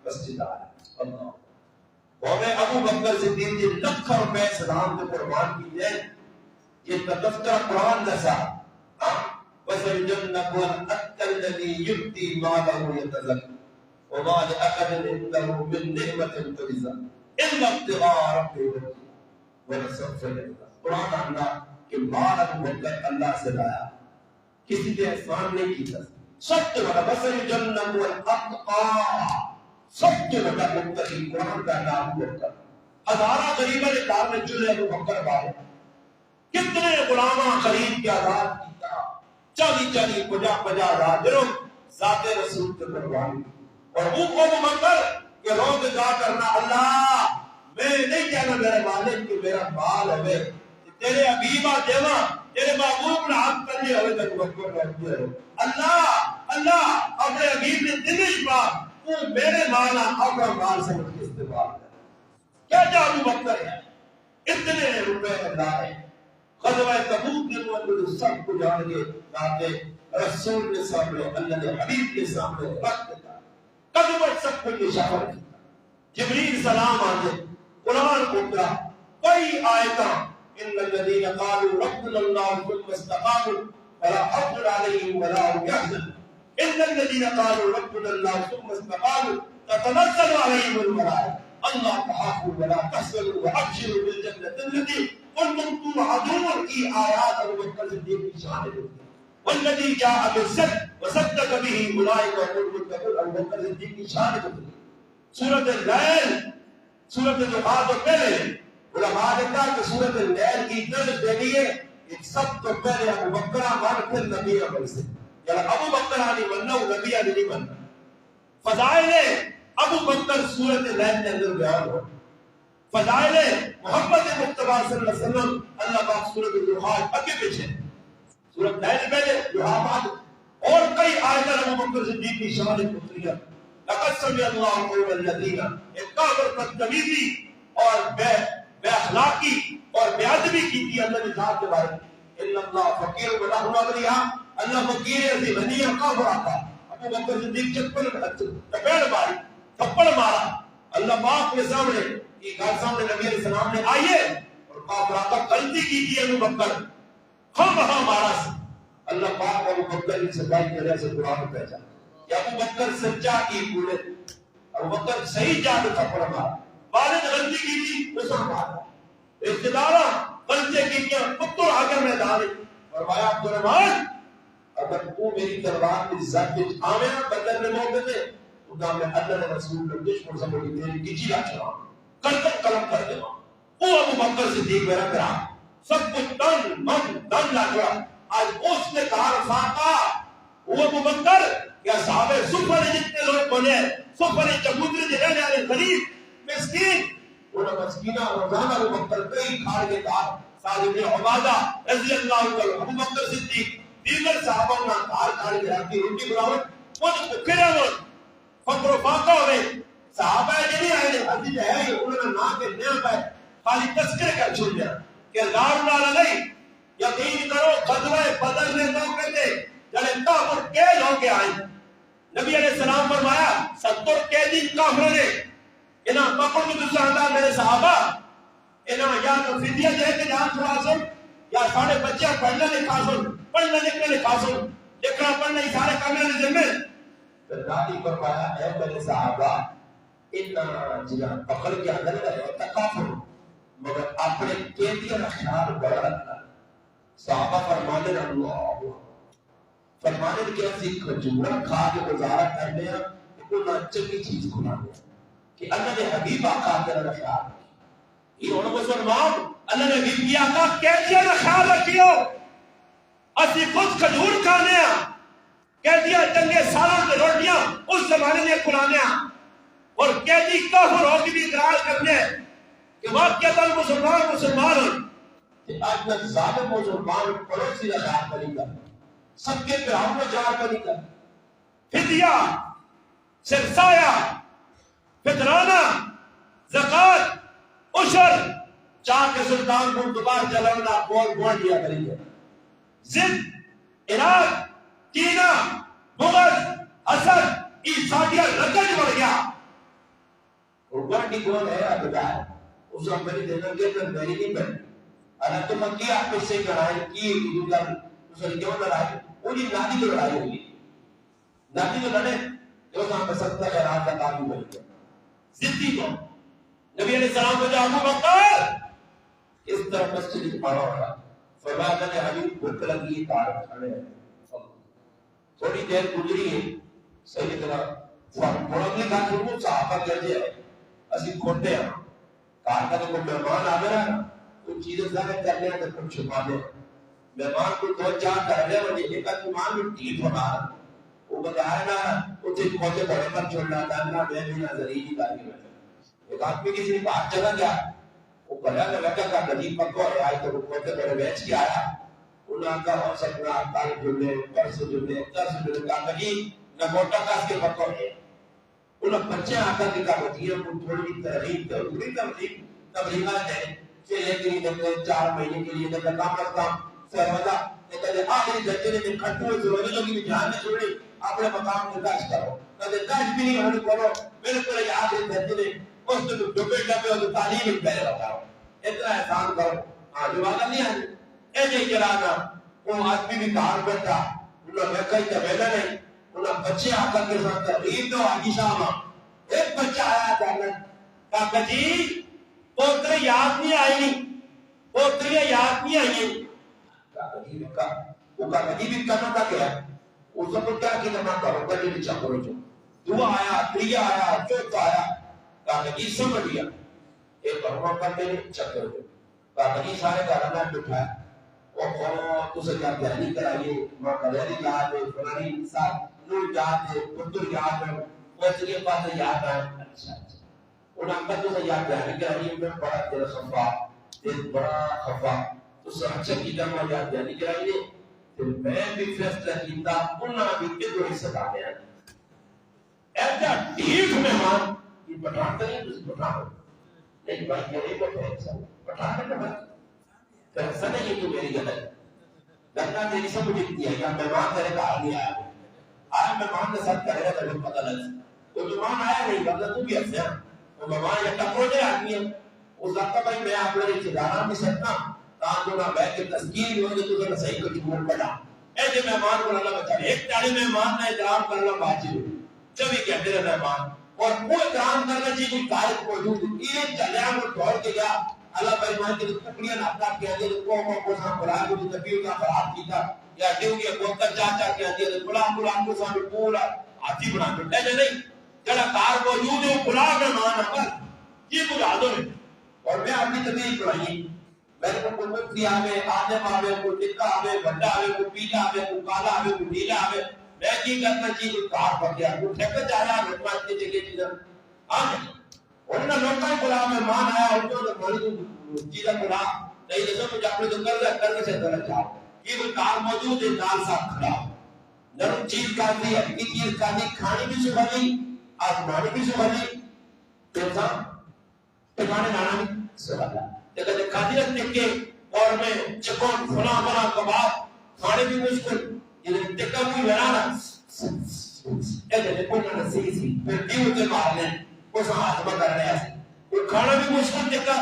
مسجد آئے اللہ وہاں ابو بکر صدیق جی لکھ روپے سلام کے قربان کی جائے یہ دفتر قرآن دسا وَسَلْ جَنَّكُ وَالْأَكَّ الَّذِي يُبْتِي مَالَهُ يَتَزَكَّى وَمَا لِأَحَدٍ عِنْدَهُ مِنْ نِعْمَةٍ تُجْزَىٰ إِلَّا ابْتِغَاءَ رَبِّهِ وَجْهِهِ وَلَسَوْفَ يَرْضَىٰ قرآن اللہ کہ مال ابو بکر اللہ سے لایا کسی نے احسان نہیں کیا سب سے بڑا وَسَلْ جَنَّكُ وَالْأَتْقَىٰ سب سے بڑا متقی قرآن کا نام بکر ہزارہ غریبہ نے کار میں چلے ابو بکر والے کتنے غلاماں خرید کے آزاد کیا 40 50 ہزار درہم ذات رسول کے قربانی اور وہ قوم منکر کہ روز جا کرنا اللہ میں نہیں کہنا میرے مالک کہ میرا مال ہے تیرے حبیبہ دیوا تیرے محبوب نے حق کر لیا ہوئے تک بکر رہتے ہو اللہ اپنے حبیب نے دنش بات وہ میرے مالا اپنا مال سمجھ کے استعمال ہے کیا ابو بکر ہے اتنے روپے لائے غزوہ تبوک کے موقع سب کو جان کے لاتے رسول کے سامنے اللہ کے حبیب کے سامنے رکھ دیتا قدم سب کو اشارہ کیا جبریل سلام آتے قرآن اترا کئی آیتاں ان الذين قالوا ربنا الله ثم استقاموا فلا خوف عليهم ولا هم يحزنون ان الذين قالوا ربنا الله ثم استقاموا تتنزل عليهم الملائكة اللہ تخافوا ولا تحزنوا وابشروا بالجنة التي كنتم توعدون کی آیات ابو بکر صدیق کی شان ہے والذی جاء بالصدق وصدق به اولئک هم المتقون ابو بکر صدیق کی شان ہے سورۃ اللیل سورۃ الضحیٰ تو پہلے علماء نے کہا کہ سورۃ اللیل کی درس دینی ہے ایک سب تو پہلے ابو بکر مان پھر نبی عمل سے یا ابو بکر علی بننا نبی علی نہیں بننا فضائل ابو بکر سورۃ اللیل کے اندر بیان ہو فضائل محمد مصطفیٰ صلی اللہ علیہ وسلم اللہ پاک سورۃ الضحیٰ آگے پیچھے سورۃ اللیل پہلے ضحیٰ بعد اور کئی آیات ابو بکر صدیق کی شان اتری لقد سمع اللہ قول الذین کافر بدتمیزی اور بے اخلاقی اور بے ادبی کی تھی اللہ نے ذات کے بارے میں ان اللہ فقیر ولا غنی اللہ فقیر ہے غنی اور کافر آتا ابو بکر صدیق چپل چپیڑ ماری تھپڑ مارا اللہ پاک کے سامنے یہ گھر سامنے نبی علیہ السلام نے آئیے اور کافر آتا غلطی کی تھی ابو بکر ہم وہاں مارا اللہ پاک ابو بکر کی سچائی کی وجہ سے قرآن پہچانا کہ ابو بکر سچا کی پورے ابو بکر صحیح جا کے تھپڑ مارا والد غلطی کی تھی اسے مارا اقتدارہ غلطی کی کیا پتر آگے میدان فرمایا عبد الرحمن اگر تو میری تلوار کی ذات کے آمین بدر میں موقع دے تو نام میں اللہ نے رسول کو دشمن سمجھ کے تیری کی چیلا چلا قلم کر دے وہ ابو بکر صدیق میرا کرا سب کچھ تن من دن لگا آج اس نے کہا رفاقہ وہ ابو بکر یا صحابہ صفر جتنے لوگ بنے صفر چبوتر جو رہنے والے غریب مسکین انہوں مسکینہ روزانہ ابو بکر کئی کھاڑ کے کہا سعد بن عبادہ رضی اللہ عنہ ابو بکر صدیق دیگر صحابہ نے کھاڑ کھاڑ کے رکھی روٹی بناوٹ وہ تو کھڑے ہوئے فقر و فاقہ ہوئے صحابہ جنہیں آئے حدیث ہے انہوں نے نہ کے نیم پہ خالی تذکرے کا چھوڑ دیا کہ لار لالا نہیں یقین کرو غزوہ بدر میں موقع تھے جب کافر قید ہو کے آئے نبی علیہ السلام فرمایا 70 قیدی کافروں نے انہاں پکڑ کے دوسرا انداز میرے صحابہ انہاں یا تو فدیہ دے کے جان چھڑا سن یا سارے بچے پڑھنا لکھا سن پڑھنا لکھنا لکھا سن لکھنا پڑھنا ہی سارے کامل نے ذمہ پھر دادی فرمایا اے میرے صحابہ انہاں جہاں پکڑ کے اندر ہے تکافر مگر اپنے قیدیوں کا خیال بڑا رکھنا صحابہ فرمانے اللہ فرمانے کہ ایسی کھجورا کھا کے گزارا کرنے ہیں کہ کوئی چنگی چیز کھلا دیا کہ اللہ نے حبیب آقا کا خیال رکھی یہ انہوں مسلمان اللہ نے حبیب کی آقا قیدیوں کا خیال رکھیو اسی خود کھجور کھانے ہیں قیدیاں چنگے سالوں کے روٹیاں اس زمانے میں کھلانے ہیں اور قیدی کافر ہو کے بھی اقرار کرنے کہ واقعہ مسلمان ہوں کہ آج تک ظالم مسلمان پڑوسی کا خیال کری کر سب کے پراؤں میں جار کری کر فدیہ سرسایہ فطرانہ زکاة عشر چاہ کے سلطان کو دوبار جلونا بول دیا کری کر ضد اراد کینہ بغض حسد عیسائیہ رکج بڑھ گیا اور بڑھ کی کون ہے ابدا ہے اس وقت میری دینا کہ میری نہیں بڑھ اللہ تو مکی آپ سے لڑائی کی اس نے کیوں لڑائی انہی نادی کو لڑائی ہوئی نادی کو لڑے جو کام پہ سکتا ہے رات کا کام بن گیا زدی کو نبی علیہ السلام کو جا ابو بکر اس طرح مسجد پڑا ہوا فرمایا نے حبیب بھوک لگی کار کھڑے ہیں تھوڑی دیر گزری ہے سیدنا فاروق کا فرمو صحابہ کہتے ہیں اسی کھوٹے ہیں کار کا کوئی مہمان آ گیا کچھ چیزیں ظاہر کرنے ہیں تو کچھ چھپا دے مہمان کو دو چار کرنے والے ایک مہمان میں ٹھیک ہونا وہ بتایا نا اسے کھوٹے بڑے پر چھوڑنا تھا نا میں بھی نظری کی تاریخ میں ایک آدمی کسی بات چلا گیا وہ بڑا لگا کا غریب پکو ہے آئے تو وہ کھوٹے بڑے بیچ کے آیا انہوں کا ہو سکنا تاریخ جڑنے پرس جڑنے درس جڑنے کا غریب نہ موٹا کاس کے پکو ہے انہوں بچے آکا کی کابتیاں کو تھوڑی تحریب ضروری تبلیغہ ہے کہ ایک دن دے 4 مہینے کے لیے دے کام کرتا سرمدہ کہ آخری درجے میں کھٹو ضروری لوگی بھی جان میں چھوڑی اپنے مقام کو کاش کرو کہتے کاش بھی نہیں ہونے کرو بالکل یہ آخری درجے میں اس تو ڈبے ڈبے اور تعلیم ہی پہلے بتاؤ اتنا احسان کرو جو آگا نہیں آنے ایسے جرانا وہ آدمی بھی کار بیٹھا انہوں نے کہیں تبیلہ نہیں انہوں بچے آقا کے ساتھ تحریر دو آگی شامہ ایک بچہ آیا جانن کہا جی پوترے یاد نہیں آئی پوتریہ یاد نہیں آئی کہا جی بھی کرنا تھا کیا اس کو کیا کی نمہ کرو گا جی چکرو جو دعا آیا تریہ آیا چوتھا آیا کہا جی سمجھ لیا ایک برما کرتے ہیں چکر جو کہا جی سارے کارنہ بٹھایا اور تو سے کیا دہلی کرائیے ماں کلیری یاد ہے فلانی انسان نور یاد ہے پتر یاد ہے پوچھے پاس یاد ہے اچھا انہاں کا تو سے یاد دہلی کرائیے میں بڑا دل خفا دل بڑا خفا تو سے اچھا کی دمہ یاد دہلی کرائیے پھر میں بھی فیصلہ کیتا انہاں بھی ادھر ہی سکا دیا ایسا ٹھیک مہمان یہ پٹھان تو نہیں تسی پٹھان نہیں بھائی یہ نہیں پٹھان پٹھان ہے نا فیصلہ نہیں تو میری غلط لگنا تیری سب جتتی ہے یا مہمان تیرے کار نہیں آیا آیا مہمان نے ساتھ کرے گا تجھے پتہ لگ تو مہمان آیا نہیں ورنہ تو بھی ہنسیا وہ مہمان یہ ٹپروجے آدمی ہے اس وقت بھائی میں آپ نے رشتہ داران بھی سکتا تاں جو نہ بیٹھ کے تذکیر ہو جو تجھے صحیح کو جمہور پڑا ایسے مہمان کو اللہ بچا ایک تاڑی مہمان نے احترام کرنا باجی چوی کہتے رہے مہمان اور وہ احترام کرنا چاہیے کوئی قائد موجود یہ جلیاں کو دوڑ کے گیا اللہ فرمان کے ٹکڑیاں ناپنا کیا دے قوم کو سام بلا کو تبیو کا خراب کیتا یا دیو کے بوتا چاچا کیا دے غلام کو سام پورا ہاتھی بنا کے دے نہیں جڑا کار موجود ہے بلا کے مان پر یہ بلا دو اور میں اپنی تبیہ پڑھائی میں کو کوئی کیا میں آدم آوے کو ٹکا آوے بڑا آوے کو پیلا آوے کو کالا آوے کو نیلا آوے میں کی کرنا چاہیے کار پکیا کو ٹھیک جایا رحمت کی جگہ چیز انہوں نے لوگوں کو بلا مہمان آیا ان کو بڑی چیزیں بلا نہیں جیسے مجھے اپنے تو کر سے کرنا چاہو یہ کوئی کار موجود ہے نال ساتھ کھڑا نرم چیز کھاتی ہے کی چیز کھاتی کھانے بھی سبھلی آزمانے بھی سبھلی پیسا ٹکانے لانا بھی سبھلا لیکن کھاتی رکھتے کے اور میں چکون فلا فلا کباب کھانے بھی مشکل یہ ٹکا بھی بنانا ایسے کوئی نہ سی پھر دیو سے مارنے وہ سماج میں کر رہے ہیں وہ کھانا بھی مشکل دیکھا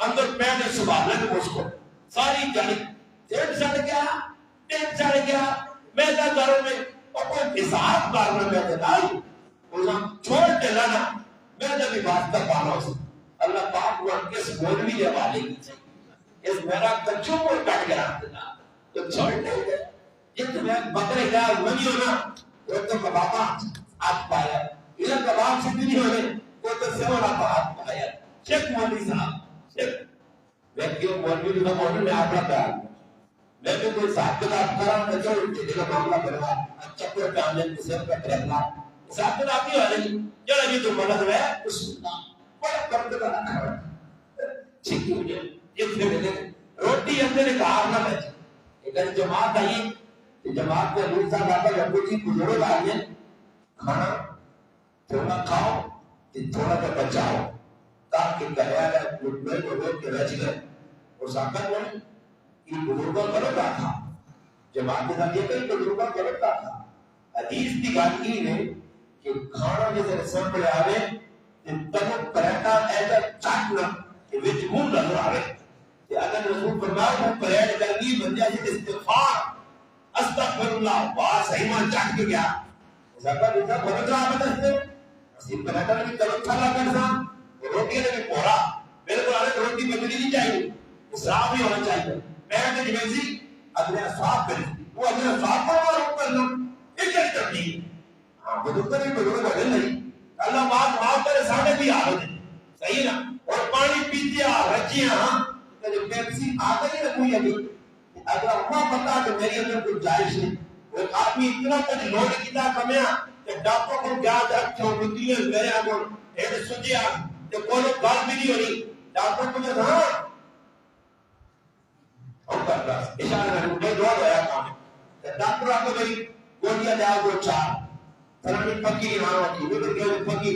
اندر پیٹ سنبھالنا بھی مشکل ساری جڑی ٹیٹ چڑھ گیا میں داروں میں اور کوئی حساب کرنا میں دیتا وہ چھوڑ کے لانا میں جب بات کر پانا اسے اللہ پاک وہ کس مولوی کے حوالے کی چاہیے اس میرا کچوں کو کٹ گیا دینا تو چھوڑ نہیں دے جب تمہیں بکرے گیا وہی ہونا تو تم بابا آپ پایا یہ کباب سے بھی نہیں ہونے وہ تو سیورا بات پایا شیخ مولوی صاحب شیخ میں کیوں مولوی کا مولوی میں آپ رہا میں بھی کوئی صاحب کتاب کرا میں جو جدی کا معاملہ کروا اچھا کوئی کامل کسی پر ٹرہلا صاحب کتاب نہیں ہو رہی چلو جی تو مدد ہے اس بڑا کرد کا رکھا ٹھیک ہے یہ پھر روٹی اندر کار نہ بچ ایک جماعت آئی جماعت میں روز صاحب آتا ہے ابو جی بزرگ آئیے کھانا تھوڑا کھاؤ تھوڑا کا بچاؤ تاکہ کہیا ہے گھٹنے لوگوں کے رج گئے اور ساکت بولے یہ بزرگوں غلط تھا جماعت کے ساتھ یہ کئی بزرگوں غلط تھا حدیث کی بات کی ہے کہ کھانا جیسے رسم پہ آوے تب پریٹا ایسا چاٹنا کہ وچ منہ نظر آوے کہ اگر رسول فرمایا وہ پریٹ کرنی بندیا سے استغفار استغفر اللہ بار صحیح مان چاٹ کے گیا زکا دیتا بہت رہا بدستے اسی پریٹا نے بھی طلب تھالا کرسا روٹی نے بھی پورا میرے کو آنے روٹی بجلی نہیں چاہیے اسراف بھی ہونا چاہیے میں نے جمعیزی اپنے اصحاب کریں وہ اپنے اصحاب پر معروف کر لوں یہ کیا تبدیل ہاں بدلتا نہیں بدلتا بدل نہیں اللہ بات معاف کرے ساڑھے بھی آ رہے صحیح نا اور پانی پیتے آ رچیاں کہ جو پیپسی آتا ہی نہ کوئی ابھی اگر اللہ پتا کہ میری اندر کوئی جائش نہیں وہ آدمی اتنا کچھ لوڑ کتا کمیا کہ ڈاکٹر کو جاد رکھو بکلی میرے آگوں ایڈ سجیا کہ کوئی بات بھی نہیں ہو رہی ڈاکٹر کو جو ہاں اور کر رہا اشارہ میں دعا گیا کام ہے ڈاکٹر آپ کو میری گولیاں دیا وہ 4 فلانی پکی ہاں کی وہ کہ پکی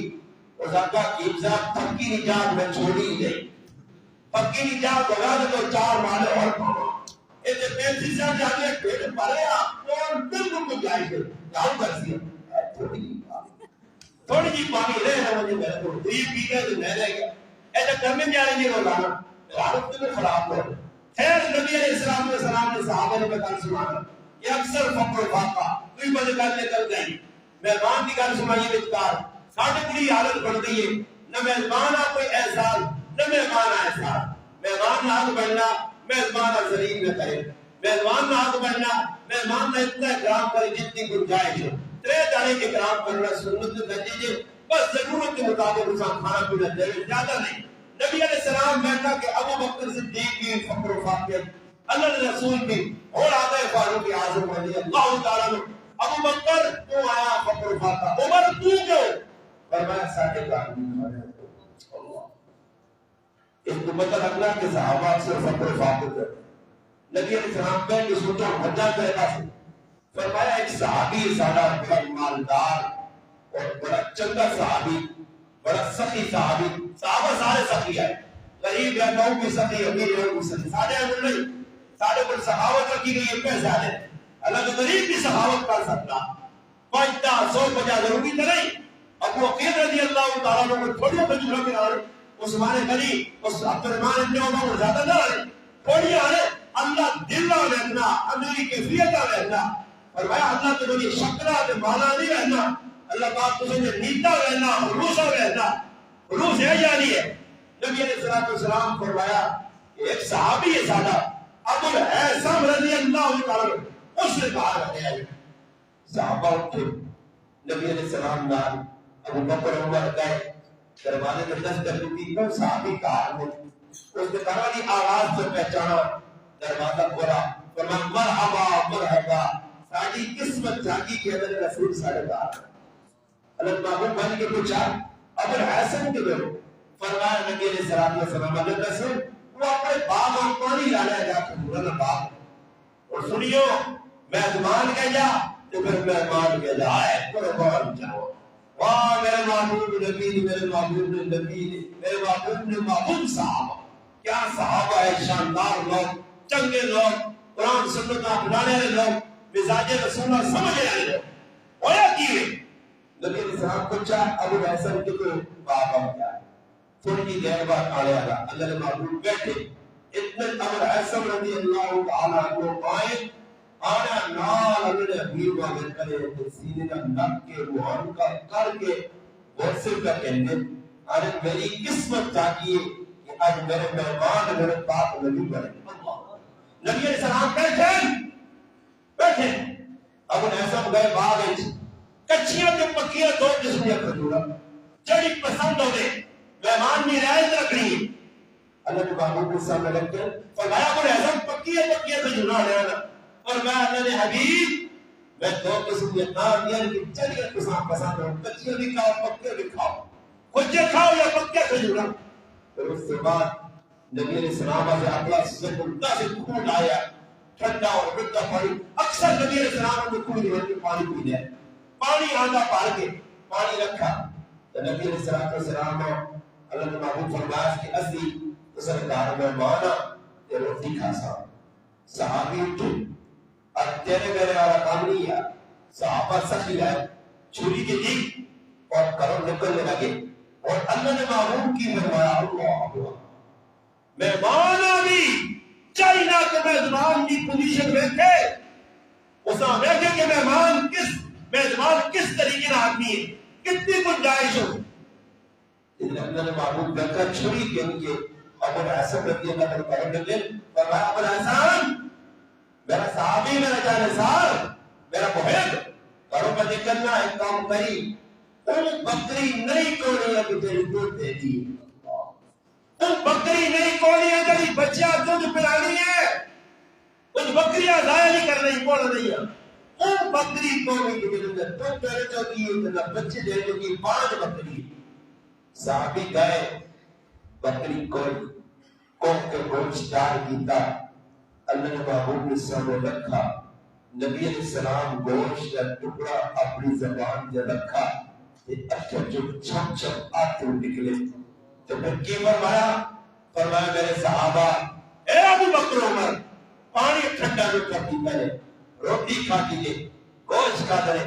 اور زکا کی صاحب پکی نجات میں چھوڑی گئی پکی نجات بغا دے تو چار مالے اور پاؤ اے تے پینتی سے جانے پیڑ پڑے کون بالکل کو جائے گا جاؤ کر دیا تھوڑی جی پانی رہے ہیں مجھے میرے کو غریب پی گئے تو میں رہ گیا ایسا کرنے جا رہی ہے روزانہ عادت تو خراب ہو خیر نبی علیہ السلام نے صحابہ نے بتا سنانا یہ اکثر فقر و فاقہ کوئی بڑے گل نکل گئی مہمان کی گل سنائیے وچکار ساڈے بڑی حالت بن گئی ہے نہ مہمان آ کوئی احسان نہ مہمان آ احسان مہمان نہ بننا مہمان ذلیل نہ کرے مہمان نہ بننا مہمان نہ اتنا اکرام کرے جتنی گنجائش ہو ترے دانے کے اکرام کرنا سنت درجے جے بس ضرورت کے مطابق انسان کھانا پینا دے زیادہ نہیں نبی علیہ السلام بیٹھا کہ ابو بکر صدیق کی فقر و فاقہ اللہ کے رسول کی اور آدھے فاروق اعظم رضی اللہ تعالیٰ عنہ ابو بکر تو آیا فقر و فاقہ عمر تو کیوں فرمایا ساڑھے کارمی اللہ اس کو پتہ لگنا کہ صحابہ اکثر فقر و فاقہ کرتے نبی علیہ السلام بیٹھ کے سوچا حجہ کہتا سے فرمایا ایک صحابی سادہ بڑا مالدار اور بڑا چنگا صحابی بڑا سخی صحابی صحابہ سارے سخی ہے غریب ہے نو بھی سخی امیر ہے بھی سخی سارے ہیں نہیں سارے پر سخاوت رکھی گئی ہے پیسے آنے اللہ تو غریب بھی سخاوت کر سکتا 500-150 ضروری تو نہیں ابو عقیل رضی اللہ تعالیٰ عنہ تھوڑی بجورہ میں آنے عثمان غنی اس عبدالرحمن ابن عمر زیادہ نہ آنے تھوڑی آنے اللہ دلہ رہنا امیری کیفیتہ رہنا فرمایا اللہ تو مجھے شکرہ دے مانا نہیں رہنا اللہ پاک تجھے نیتا رہنا روسا رہنا روس ہے یا نہیں ہے نبی علیہ السلام فرمایا کہ ایک صحابی ہے سادہ ابو الحیثم رضی اللہ تعالیٰ اس نے باہر رہے ہیں صحابہ اٹھے نبی علیہ السلام نال ابو بکر عمر گئے دروازے میں دستک دی کون صحابی کہا ہے اس نے کہا کہ آواز سے پہچانا دروازہ کھولا فرمایا مرحبا مرحبا ساڑی قسمت جاگی کے اندر رسول ساڑے کہا اللہ محبوب بن کے پوچھا ابو الحسن کے دو فرمایا نبی علیہ السلام اللہ رسول وہ اپنے باغ اور پانی لانا ہے جا کے بھولا باغ اور سنیو مہمان کے جا تو پھر مہمان کے جا آئے قربان جاؤ واہ میرے محبوب نبی میرے محبوب نبی میرے محبوب نے محبوب صحابہ کیا صحابہ ہے شاندار لوگ چنگے لوگ قرآن سنت اپنانے والے لوگ مزاج رسول اللہ سمجھنے والے لوگ ہویا کیوے نبی علیہ السلام پوچھا ابو الحسن کے تو بابا کیا ہے تھوڑی جی دیر بعد آنے والا اللہ نے محبوب بیٹھے اتنے ابو الحسن رضی اللہ تعالیٰ کو آئے آنا نال اللہ نے حبیب آگے کرے سینے کا نک کے روحان کا کر کے غرصے کا کہنے آنے میری قسمت چاہیے کہ آج میرے مہمان میرے پاک نبی بڑھے نبی علیہ السلام بیٹھے ابو الحسن گئے باغ کچھیاں جو پکیاں دو قسمیاں کھجورا جڑی پسند ہو دے مہمان نہیں رائز رکھنی اللہ کے محبوب کے سامنے لگ کر فرمایا ابو الحسن پکیاں کھجورا لے آنا اور میں اللہ نے حبیب میں دو قسمیاں نام دیا لیکن چڑیاں پسند ہو کچھیاں بھی کھاؤ پکیاں بھی کھاؤ کچھے کھاؤ یا پکیاں کھجورا پھر اس کے بعد نبی علیہ السلام سے اپنا سے ملتا سے خون آیا ٹھنڈا اور مٹا پانی اکثر نبی علیہ السلام نے خون دے کے پانی پی لیا پانی آندا پار کے پانی رکھا تو نبی علیہ السلام اللہ نے محبوب فرمایا کہ اسی سرکار میں مانا تے روٹی کھا سا صحابی اٹھے اور تیرے میرے والا کام نہیں ہے صحابہ سخی رہے چھری کے دی اور کرو نکلنے لگے اور اللہ نے محبوب کی فرمایا اللہ مہمان آدھی چائنا کے میزبان کی پوزیشن بیٹھے اس نے دیکھے کہ مہمان کس طریقے نہ آدمی ہے کتنی گنجائش ہو لیکن اللہ نے محبوب بیٹھا چھری کے ان کے ابو الحسن رضی اللہ عنہ کرنے لگے فرمایا ابو الحسن میرا صحابی میرا جانسار میرا محب کرو میں نکلنا ایک کام کری تم بکری نہیں کوڑی ابھی تیری دودھ دے دی تم بکری نہیں کوڑی ہے تیری بچیاں دودھ پلانی ہے کچھ بکریاں ضائع نہیں کر رہی کوڑ نہیں ہے تم بکری کوڑی کی ملے تم پہلے جو کی بچے دے دو کی 5 بکری صحابی گئے بکری کوڑی کوک کے گوشت دار کیتا اللہ نے محبوب کے سامنے رکھا نبی علیہ السلام گوشت کا ٹکڑا اپنی زبان سے رکھا اچھا جو چھپ چھپ آتے نکلے تو پھر کی فرمایا میرے صحابہ اے ابو بکر عمر پانی ٹھنڈا جو کر دی پہلے روٹی کھا دیجئے گوشت کھا دے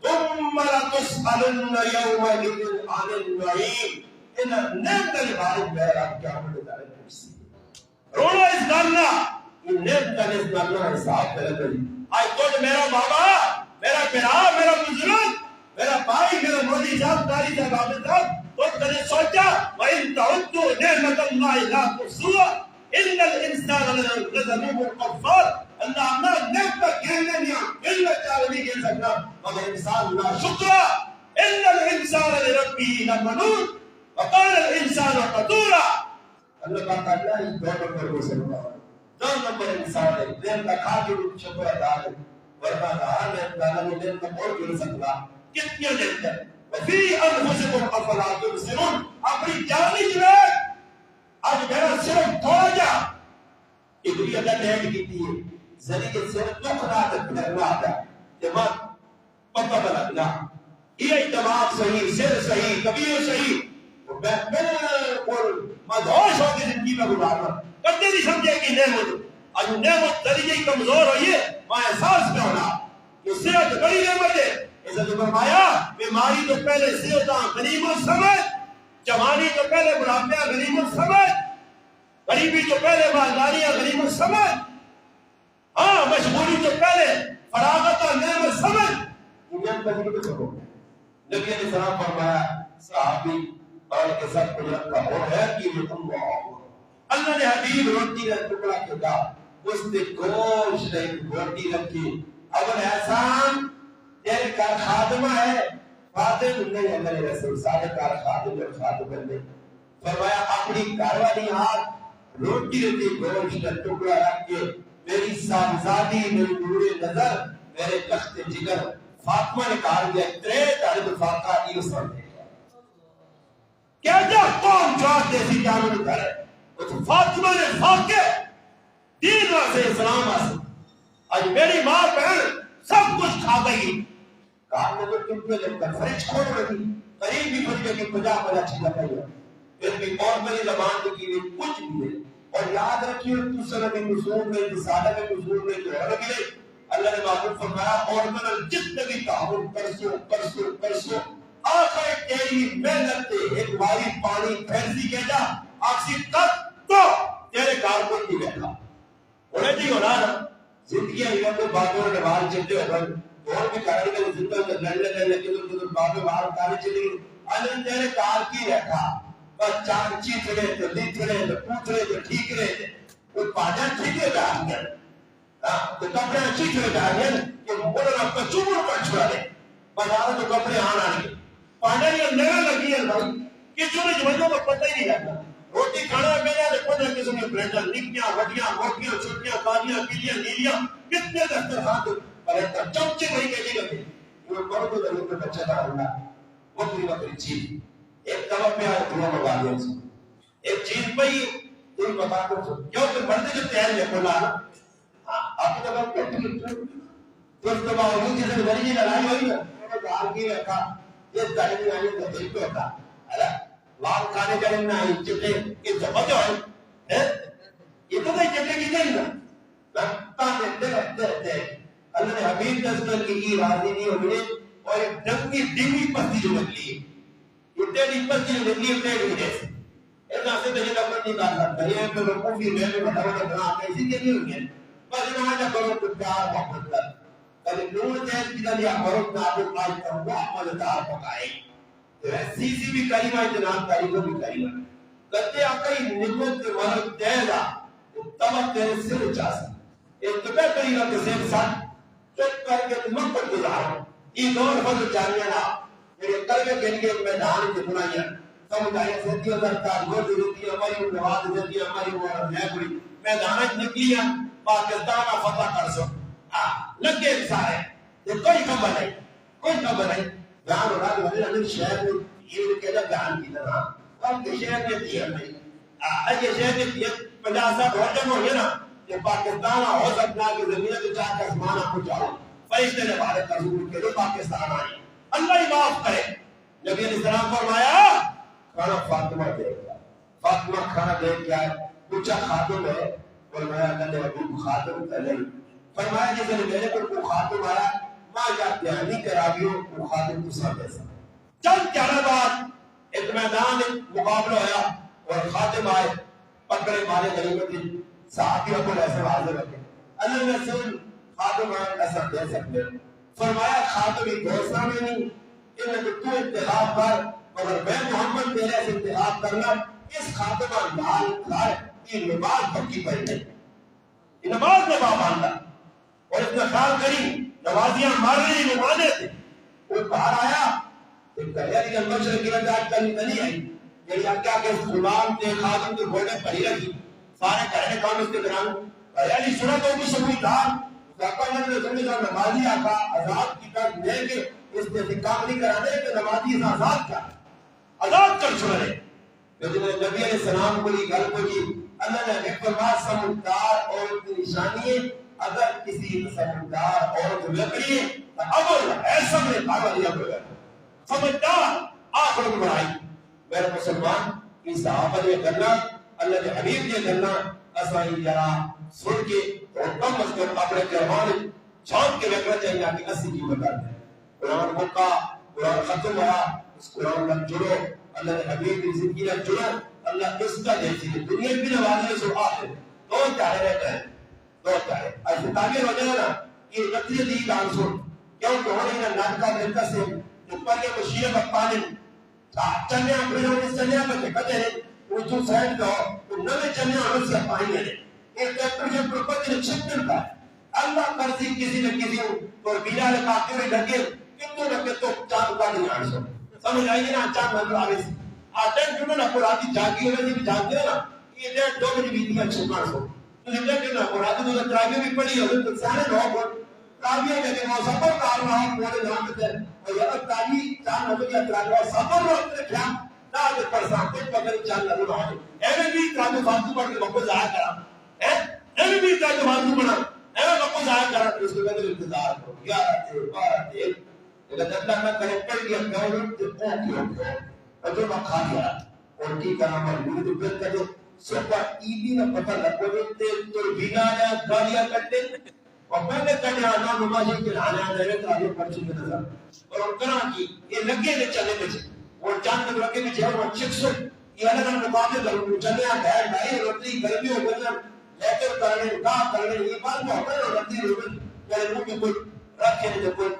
ثم لتسألن يومئذ عن النعيم ان نعمت البارد میرا کیا مدد ہے پوچھتی رونا اس گالنا یہ نعمت اس گالنا حساب کرے گئی آج تو میرا بابا میرا پیرا میرا بزرگ میرا بھائی میرا مولی صاحب داری صاحب عابد صاحب تو کنے سوچا وَإِن تَعُدُّوا نِعْمَةَ اللَّهِ لَا تُحْصُوهَا إِنَّ الْإِنسَانَ لَظَلُومٌ كَفَّارٌ اللہ اپنا نعمت گننے نہیں علم چاہے نہیں گن سکتا مگر انسان نا شکر إِنَّ الْإِنسَانَ لِرَبِّهِ لَكَنُودٌ وَقَالَ الْإِنسَانُ قَتُورًا اللہ کا تعالیٰ اس دو نمبر کو سنتا ہے دو نمبر انسان ہے نعمت کھا کے شکر ادا ہے ورنہ رہا نعمت نعمت اور گر سکتا کتنی نعمت وفی انفسکم افلا تبصرون اپنی جانی جوید آج میرا صرف تھوڑا جا ابری اللہ نے ایڈ کی ہے زنی کے صرف دکھ نہ کرنا آتا دماغ پتہ بلکنا یہ دماغ صحیح سر صحیح کبیر صحیح میں بالکل مدہوش ہو کے زندگی میں گزارنا کبھی نہیں سمجھے کہ نعمت آج نعمت درجے کمزور ہوئی ہے میں احساس میں ہونا کہ صحت بڑی نعمت ہے عزت فرمایا بیماری تو پہلے صحتاں غنیمت سمجھ جوانی تو پہلے بڑھاپیاں غنیمت سمجھ غریبی تو پہلے مالداریاں غنیمت سمجھ ہاں مشغولی تو پہلے فراغت اور نعمت سمجھ یہ غنیمت سمجھ نبی علیہ السلام فرمایا صحابی اور کے ساتھ کچھ رکھا ہو ہے کہ اللہ نے حبیب روٹی کا ٹکڑا کیا اس نے گوشت نہیں روٹی رکھی ابو احسان تیرے کار خادمہ ہے خادم نہیں ہے میرے رسول سارے کار خادم اور خادم نہیں فرمایا اپنی کاروالی ہاتھ روٹی رکھی گوشت کا ٹکڑا رکھ کے میری صاحبزادی میری نور نظر میرے تخت جگر فاطمہ نے کہا کہ ترے تعلیم فاقہ یہ سمجھے کیا جا کون جواب دیسی جانور کرے اس فاطمہ نے فاقے دین سے اسلام حاصل آج میری ماں بہن سب کچھ کھا گئی کہا میں تو تم کو جب کر فرج کھوڑ رہی قریب بھی کھوڑ گئی 50 چھلا گئی پھر بھی اور میری زبان کی لیے کچھ بھی ہے اور یاد رکھیے تو سنت نزول میں رسالہ میں نزول میں جو ہے ملے اللہ نے معلوم فرمایا اور میں جتنے بھی تعاون کرسو آخر تیری محنت ایک باری پانی پھیلتی کے جا آخری تک تو تیرے کار کو نہیں بیٹھا انہیں نہیں ہونا نا زندگی ہے تو باتوں نے باہر چلتے ہو اور بھی کاری کا زندگی میں لڑنے لگے تو باتوں باہر کاری چلی گئی اللہ تیرے کار کی رکھا بس چار چیت رہے تو لیت رہے تو پوچھ رہے تو ٹھیک رہے وہ پاجا ٹھیک ہے گا تو کپڑے ٹھیک ہے گا کہ بولنا آپ کا چوبر پر چھوڑا دے بازار تو کپڑے آنا نہیں پاجا یہ نگا لگی ہے بھائی کہ جو نے جمعوں کو پتہ ہی نہیں لگتا روٹی کھانا پہنا تو پتہ قسم کے بریڈر نکیاں وڈیاں موٹیاں چھوٹیاں کالیاں پیلیاں نیلیاں کتنے دسترخوان تو پہلے تک چمچے نہیں کہے گا وہ کرو تو ضرور میں بچہ تھا ہونا وہ پوری چیز ایک طبق میں آئے دنیا میں بات ہے ایک چیز پہ ہی تم بتا کر کیوں کہ بڑھتے جو تیار ہے کھولا آپ کی طبق کہتی ہے تو اس کے باوجود جیسے بڑی جی لڑائی ہوئی ہے انہوں نے کہا کی رکھا یہ تعلیم آنے کا دل پہ ہوتا ہے لال کھانے کا نہیں آئی چٹے یہ زبط ہے یہ تو نہیں چٹے کی نہیں نا لگتا دیتے رہتے اللہ نے حبیب دستر کی راضی نہیں ہوئے اور ایک ڈنگ کی ڈنگی پستی جو نکلی یہ تیری پستی جو نکلی ہے تیری جیسے ایسا سے تجھے لگتا نہیں کہا سکتا یہ پہ رکھوں کی میں بتاؤں گا بنا آتا اسی کے نہیں ہوئے بس انہوں نے کرو تو پیار محبت کر کبھی نور جیس کی دلیا مرد نابق آج کر وہ احمد دار پکائے سی بھی کریمہ جناب کریمہ بھی کریمہ کہتے آقای نعمت کے مرد تیزا تمام تیرے سر اچاسا ایک تو پہ کریمہ کے سیر ساتھ چک کر کے مقبل گزارا یہ دور فضل جانیہ نا میرے قلبے کے لیے میدان کی بنائیاں سمجھائیں سیدھی ازرکار گوڑی رتی ہماری نواز رتی ہماری وہ نیبری میدانت نکلیاں پاکستان فتح کر سو لگے سارے یہ کوئی خبر نہیں کوئی خبر نہیں جان ہو رہا ہے وزیر امیر شہر میں یہ کہتا جان کی طرح اب کے شہر میں دیا نہیں یہ شہر میں دیا 50 سال بہت جمع ہو گیا نا کہ پاکستان ہو سکتا ہے کہ زمین تو چاہ کے آسمان آپ کو جاؤ فرشتے نے بھارت کا ضرور کے لو پاکستان آئے اللہ ہی معاف کرے نبی علیہ السلام فرمایا کھانا فاطمہ دے گا فاطمہ کھانا دے گیا پوچھا خاتم ہے فرمایا اللہ نے ابھی خاتم پہلے فرمایا جس نے میرے کو خاتم آیا ماں یا پیانی کرابیوں کو خاتم تو سب ایسا چند چارہ بعد ایک میدان مقابلہ ہوا اور خاتم آئے پکڑے مارے غنیمت صحابیوں کو ایسے حاضر رکھے اللہ نے رسول خاتم آئے ایسا دے سکتے فرمایا خاتم ایک دوسرا میں نہیں ان میں تو انتخاب کر مگر میں محمد تیرے سے انتخاب کرنا اس خاتم لال لال کی نماز پکی پڑی نہیں یہ نماز نے باندھا اور اتنا خیال کری نمازیاں مار رہی نمازیں تھے وہ باہر آیا ایک تیاری کا مشرق کی رجاعت کرنی نہیں آئی یعنی آپ کیا کہ غلام تے خاتم کے گھوڑے پڑی رکھی سارے کہنے کام اس کے دران تیاری سنا تو بھی سبھی تھا ساپا نے سمجھ کر نمازی آقا آزاد کی طرف لے کے اس نے کام نہیں کرانے کہ نمازی آزاد کا آزاد کر چھوڑے لیکن نبی علیہ السلام کو یہ گل کو جی اللہ نے ایک فرمایا سمجھدار عورت کی نشانی ہے اگر کسی سمجھدار عورت لگ رہی ہے تو اول ایسا میں پاگل یا بغیر سمجھدار آخر میں بڑھائی میرے مسلمان کی صحابہ نے کرنا اللہ کے حبیب نے کرنا اسائی جرا سن کے اور کم از کم اپنے کرمان چھان کے رکھنا چاہیے کہ اسی کی بتا دیں قرآن مکہ قرآن ختم ہوا اس قرآن میں جڑو اللہ نے حبیب کی زندگی میں جڑو اللہ اس کا جیسی ہے دنیا بھی نوازی سو آخر دو چاہے رہتا ہے دو چاہے از تعبیر ہو جائے نا یہ نقلی دی گان سن کیوں کہ ہونے نا ناٹکا ملتا سے اوپر کے مشیر بپانے چلنے اپنے ہونے چلنے اپنے کہتے ہیں وہ جو سائن دو وہ نوے چلنے ہونے سے پائیں گے ایک کیپٹر کے پروپر نے چھپ کرتا ہے اللہ کرسی کسی نہ کسی اور بینا نے کہتے ہوئے لگے کتنے لگے تو چاند کا نہیں آن سو سمجھ آئیے نا چاند نظر آوے سے آٹھیں کیوں نا قرآن جاگی ہوئے سے بھی جانتے ہیں نا یہ ڈیڑھ دو بجے بیتی اچھے کار سو تو زندہ کہ نا قرآن تو تراغیوں بھی پڑی ہوئے تو سارے لوگ ہو تراغیوں کے وہ سفر کار رہا ہوں پورے نام دیتے ہیں اور یہ تراغی چاند نظر یا تراغیوں سفر روک کے کیا نہ آگے پرسان کچھ پکڑی چاند نظر آئے ایوے بھی تراغیوں فاتو پڑھ کے مقبول ضائع کرا ایوے بھی تراغیوں فاتو پڑھا ایوے مقبول ضائع کرا اس کے بعد انتظار کرو 11 دیر 12 دیر لیکن اللہ میں کرے پڑھ گیا گورنمنٹ تے پہنچ گیا اور جو میں کھا گیا اور کی کرنا مجبوری تو پھر کہتے سپا ایدی نہ پتہ لگو تے تو بینا یا گالیاں کرتے اور پہلے کہنے آنا نمازی کے لانے آنے رہے تو آگے پرچی میں نظر اور ان کرا کی یہ لگے لے چلے بچے اور جان میں لگے بچے اور چک سو یہ الگ الگ مقابلے کرو چلے آ گھر بھائی روٹی گرمی ہو گئی لیکن کرنے نکاح کرنے یہ بات میں ہوتا ہے رکھتی روٹی میرے منہ میں کوئی رکھے نہیں کوئی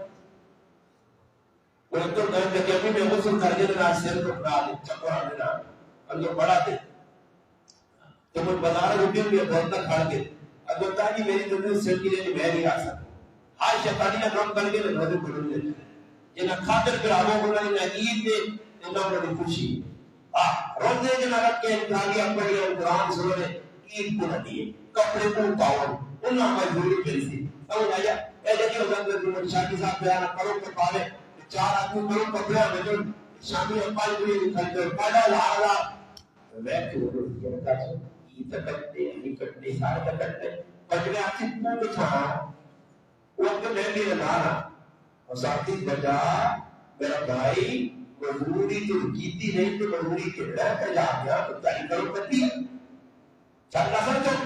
اور تو گھر میں کبھی میں غسل کر کے نا سر کو پڑا دے چکر آنے نا اندر بڑا دے تو وہ بازار روٹی میں بہت تک کھڑ کے اگر تاکہ میری دنیا سر کی لیے میں نہیں آ سکتا ہر شیطانی نے کام کر کے نہ روزے پڑھ لے یہ نہ خاطر پھر آگوں کو نہ عید میں نہ بڑی خوشی روزے کے نہ رکھ کے انتہائی پڑھی اور قرآن سنو نے عید کو نہ دیے کپڑے کو پاؤں انہوں مجبوری پھر سی سمجھ آیا اے جی وزن شاکی صاحب بیان کرو کے پاوے چار آدمی کرو کپڑے میں جو شامی اپائی کوئی نکلتے ہیں پیدا لارا ویک کے وہ کہتا ہے یہ تکتے نہیں کٹتے سارے تکتے پچھلے آپ سے پوچھ چھوڑا وقت میں بھی لگانا اور ساتھی بجا میرا بھائی مجبوری تو کیتی نہیں تو مجبوری کے ڈر کا جا گیا تو تائی کرو کرتی ہے چلنا سمجھو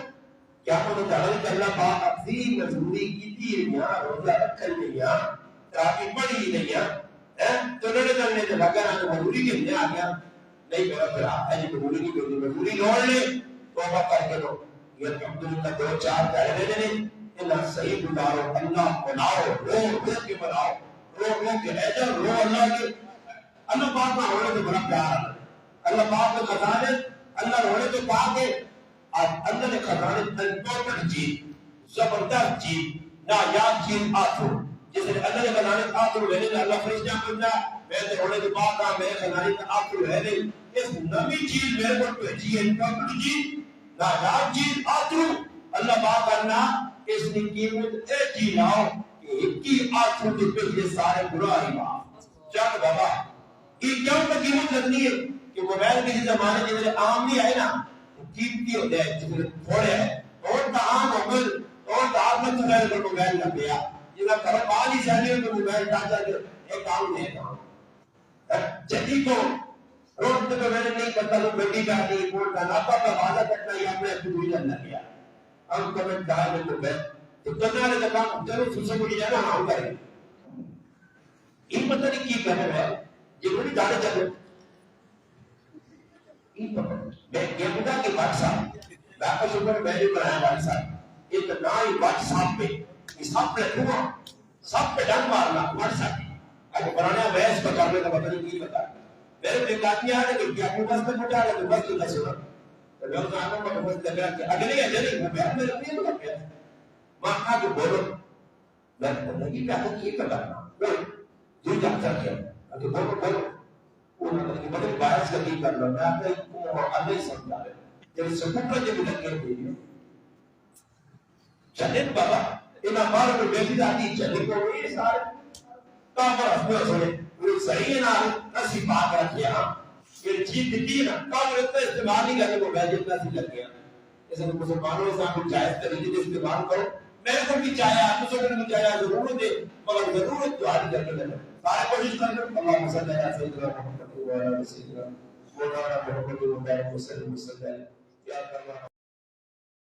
کیا کو جانے کہ اللہ پاک اپنی مجبوری کیتی ہے یہاں روزہ رکھل نہیں یہاں تراکی پڑی نہیں یہاں تو انہوں نے سے لگا نا تو مجبوری کے لیے آ گیا نہیں میرا پھر آپ ہے مجبوری کی کوئی مجبوری لوڑ لے توبہ کر کے لو یہ الحمدللہ دو چار پہلے دے اللہ صحیح گزارو اللہ بناؤ رو کے بناؤ رو کے ایجر رو اللہ کے اللہ پاک میں ہونے تو بڑا پیار اللہ پاک میں خزانے اللہ ہونے تو پاک ہے اللہ نے خزانے امپورٹنٹ چیز زبردست چیز نایاب چیز آتھو جس نے اللہ نے خزانے آتھو رہنے نے اللہ فرشتہ کرنا میں نے ہونے تو پاک ہے میں خزانے آتھو رہنے اس نبی چیز میرے کو بھیجی ہے امپورٹنٹ چیز نایاب چیز آتھو اللہ پاک کرنا اس نے قیمت ایک ہی لاؤ کہ ایک ہی آتھو کے پہلے سارے برا ہی معاف چل بابا یہ کیوں پر قیمت لگنی ہے کہ موبائل کے زمانے جنہیں عام نہیں آئے نا قیمتی ہوتے ہیں جنہیں تھوڑے ہیں اور تعام عمل اور تعام میں تغیر پر موبائل لگ گیا جنہا کرم آلی سہنے میں موبائل ڈاتا جو ایک کام نہیں ہے جدی کو روڈ تو میں نے نہیں پتا لو گڈی کا نہیں بولتا لاپا کا وعدہ کرنا یا اپنے خود جانا گیا ہم کمنٹ کہا میں تو میں تو کرنے والے کا کام ضرور سن سکو جانا ہم کریں یہ پتہ نہیں کی کہہ رہا ہے یہ بڑی داڑے چلو یہ پتہ میں یہ بتا کہ واٹس ایپ باقی شکر میں نے بنایا واٹس ایپ ایک نئی واٹس ایپ پہ اس ایپ پہ ہوا سب پہ ڈن مارنا واٹس ایپ اگر بنانا ویس پر کرنے کا پتہ نہیں کی پتا میرے ایک آدمی آ رہے کہ کیا آپ بس پہ پٹا رہے تو بس تو دس ہوگا تو میں اس آدمی کو بس لگا کہ اگلی اجلی میں بیان میں رکھنی ہے تو کیا ماں کہا کہ بولو میں لگی کہ آپ یہ کرنا جو جانتا کیا کہ بولو انہوں نے بڑے باعث کا نہیں کرنا میں آپ کو آدھے سمجھا رہے جب سکوٹ پر جب لگے ہوئے چلیں بابا ان ہمارے کو بیٹی دادی چلیں کو ہوئی سارے کافر اپنے سنے وہ صحیح ہے نا نصیب بات رکھیا یہ چیز دی نا کافر اتنا استعمال نہیں کرنے کو بیٹھے اتنا سی لگ گیا جیسے کہ مسلمانوں سے آپ کو جائز طریقے سے استعمال کرو میں کو بھی چاہیا آپ کو بھی چاہیا ضرور دے مگر ضرورت تو آج کر کے لگے سارے کوشش کریں اللہ صلی اللہ علیہ وسلم مولانا محمد وسلم یا اللہ